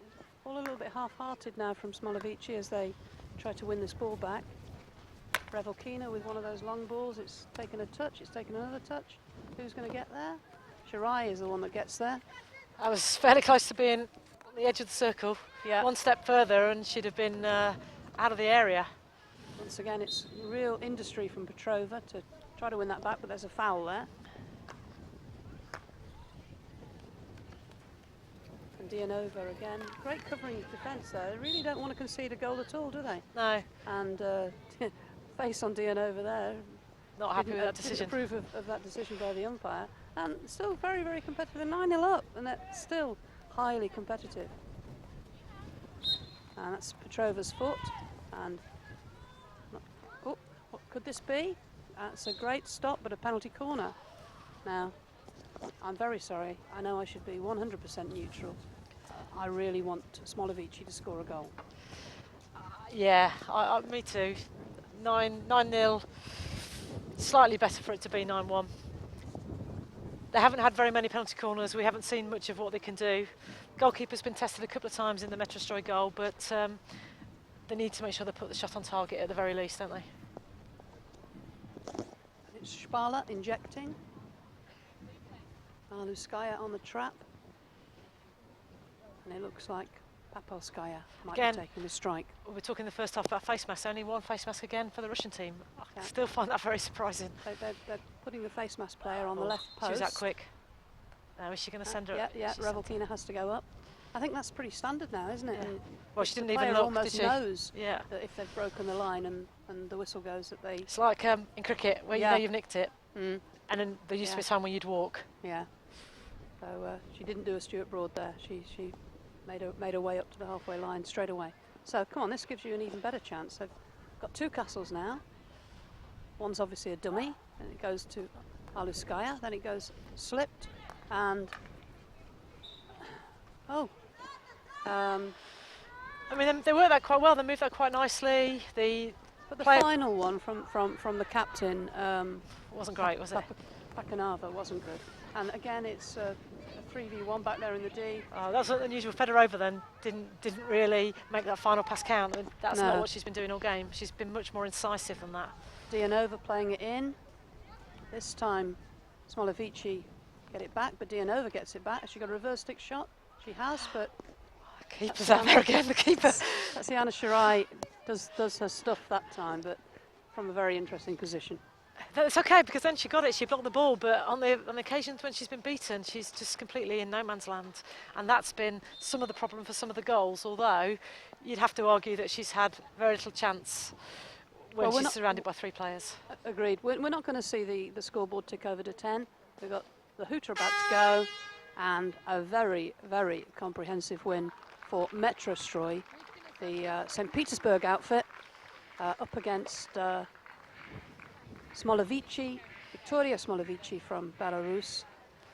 all a little bit half-hearted now from Smolevichi as they try to win this ball back. Revolkina with one of those long balls. It's taken a touch, it's taken another touch. Who's going to get there? Shirai is the one that gets there. I was fairly close to being on the edge of the circle. Yeah. One step further and she'd have been out of the area. Once again, it's real industry from Petrova to try to win that back, but there's a foul there. And Dianova again. Great covering defence there. They really don't want to concede a goal at all, do they? No. And face on Dianova there. Not happy with that Didn't decision. approve of that decision by the umpire. And still very, very competitive. 9-0 up, and that's still highly competitive. And that's Petrova's foot. And oh, what could this be? That's a great stop, but a penalty corner. Now, I'm very sorry. I know I should be 100% neutral. I really want Smolevichi to score a goal. Yeah, me too. 9-0. Slightly better for it to be 9-1. They haven't had very many penalty corners. We haven't seen much of what they can do. Goalkeeper's been tested a couple of times in the Metrostroy goal, but they need to make sure they put the shot on target at the very least, don't they? It's Spala injecting. Aluskaya on the trap. And it looks like Papelskaya might Again, be taking the strike. We were talking in the first half about face masks. Only one face mask again for the Russian team. I Yeah. still find that very surprising. They're putting the face mask player on the left post. She was that quick. Now is she going to send her? Yeah, she sent her. Revolkina has to go up. I think that's pretty standard now, isn't it? Yeah. And Well, she didn't the even player look, almost did she? knows Yeah. that if they've broken the line and the whistle goes that they... It's like in cricket where Yeah. you know you've nicked it, Mm, and then there used to be a Yeah. time when you'd walk. yeah. So she didn't do a Stuart Broad there. She made her way up to the halfway line straight away. So come on, this gives you an even better chance. They've got two castles now. One's obviously a dummy, and it goes to Aluskaya. Then it goes slipped, and I mean, they worked that quite well. They moved that quite nicely. but the Player- final one from the captain Wasn't great, was it? Pakanava wasn't good. And again, it's a 3v1 back there in the D. That's unusual. Fedorova then didn't really make that final pass count. And that's No. not what she's been doing all game. She's been much more incisive than that. Dianova playing it in. This time, Smolevichi get it back, but Dianova gets it back. Has she got a reverse stick shot? She has, but Keeper's out there again, the keeper. Tatiana Shirai does her stuff that time, but from a very interesting position. That's okay, because then she got it, she blocked the ball, but on the occasions when she's been beaten, she's just completely in no man's land. And that's been some of the problem for some of the goals, although you'd have to argue that she's had very little chance when she's surrounded by 3 players. Agreed. We're not going to see the scoreboard tick over to 10. We've got the hooter about to go, and a very, very comprehensive win for Metrostroy, the St. Petersburg outfit, up against Smolevichi, Victorya Smolevichi from Belarus.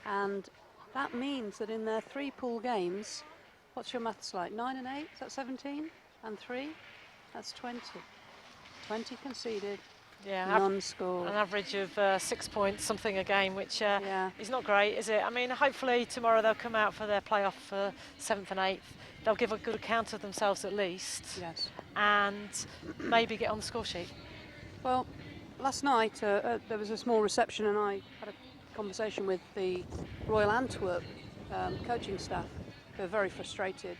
And that means that in their 3 pool games, what's your maths like? 9 and 8? Is that 17? And 3? That's 20. 20 conceded, none scored. An average of 6 points something a game, which is not great, is it? I mean, hopefully tomorrow they'll come out for their playoff for 7th and 8th. They'll give a good account of themselves at least. Yes. And maybe get on the score sheet. Well, last night there was a small reception, and I had a conversation with the Royal Antwerp coaching staff, who are very frustrated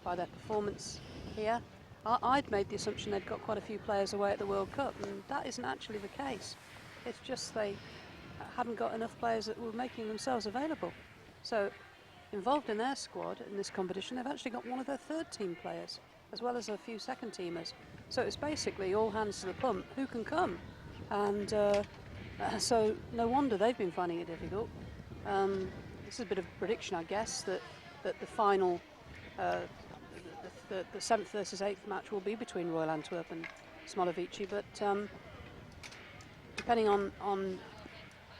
by their performance here. I'd made the assumption they'd got quite a few players away at the World Cup, and that isn't actually the case. It's just they hadn't got enough players that were making themselves available. So, involved in their squad in this competition, they've actually got one of their 3rd team players, as well as a few 2nd teamers. So it's basically all hands to the pump. Who can come? And so no wonder they've been finding it difficult. This is a bit of a prediction, I guess, that the final, the 7th versus 8th match will be between Royal Antwerp and Smolevichi. But depending on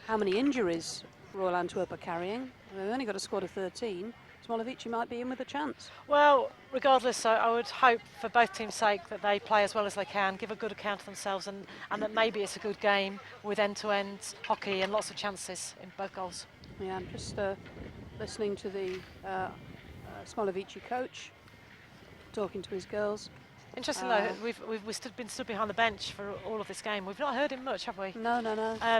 how many injuries Royal Antwerp are carrying, they've only got a squad of 13. Smolevichi might be in with a chance. Well, regardless, I would hope for both teams' sake that they play as well as they can, give a good account of themselves, and that maybe it's a good game with end-to-end hockey and lots of chances in both goals. Yeah, I'm just listening to the Smolevichi coach talking to his girls. Interesting though, we've been stood behind the bench for all of this game. We've not heard him much, have we? No.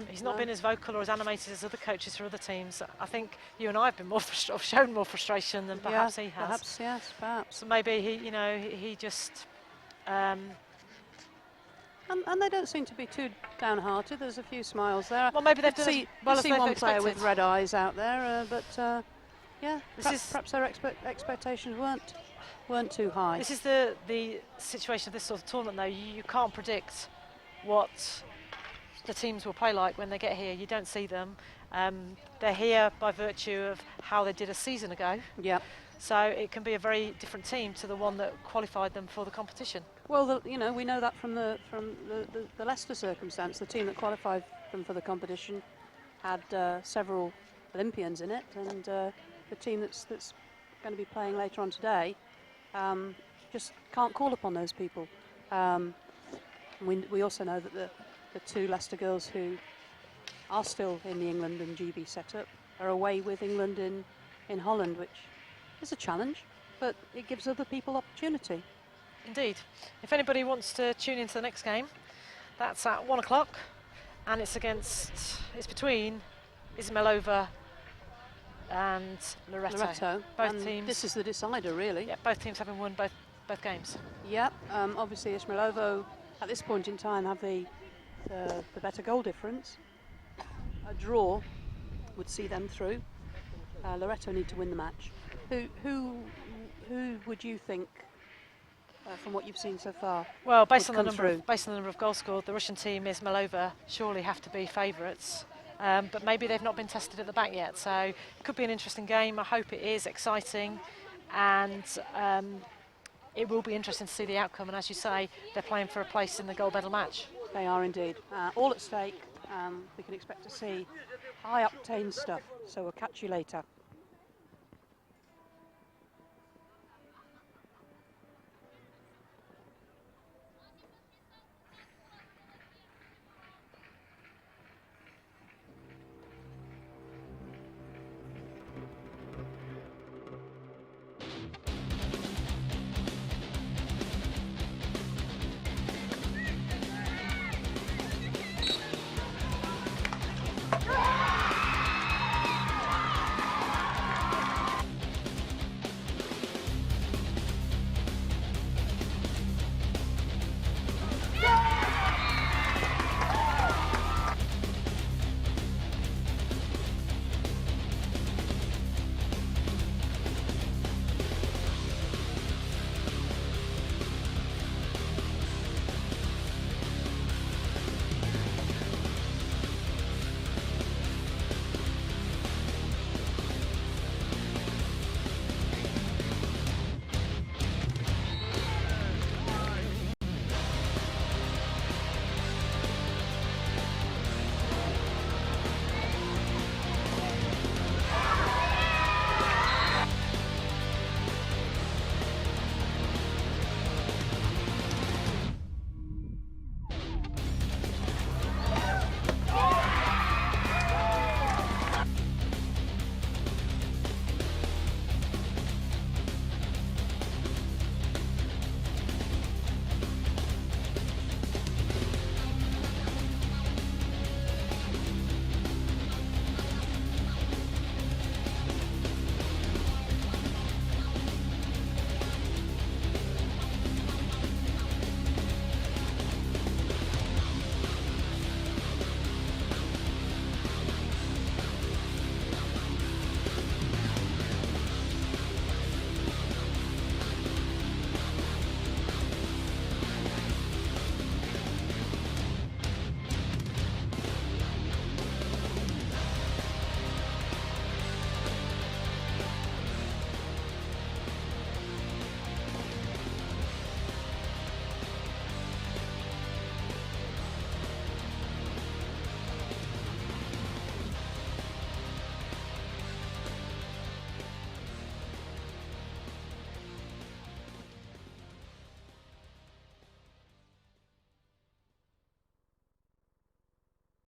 He's not been as vocal or as animated as other coaches for other teams. I think you and I have been shown more frustration than perhaps he has. Perhaps, yes, perhaps. So maybe he just. And they don't seem to be too downhearted. There's a few smiles there. Well, maybe they've see well see one player with red eyes out there, but perhaps their expectations weren't too high. This is the situation of this sort of tournament, though. You can't predict what the teams will play like when they get here. You don't see them. They're here by virtue of how they did a season ago. Yeah. So it can be a very different team to the one that qualified them for the competition. Well, we know that from the Leicester circumstance. The team that qualified them for the competition had several Olympians in it, and the team that's going to be playing later on today just can't call upon those people. We also know that the 2 Leicester girls who are still in the England and GB setup are away with England in Holland, which is a challenge, but it gives other people opportunity. Indeed. If anybody wants to tune into the next game, that's at 1 o'clock, and it's between Izmailova and Loretto. Both and teams. This is the decider, really. Yeah, both teams having won both games. Yeah, obviously Izmailova at this point in time have the better goal difference. A draw would see them through. Loretto need to win the match. Who would you think, from what you've seen so far? Well, based on the number of goals scored, the Russian team, Izmailova, surely have to be favourites. But maybe they've not been tested at the back yet, so it could be an interesting game. I hope it is exciting, and it will be interesting to see the outcome. And as you say, they're playing for a place in the gold medal match. They are indeed. All at stake. We can expect to see high octane stuff, so we'll catch you later.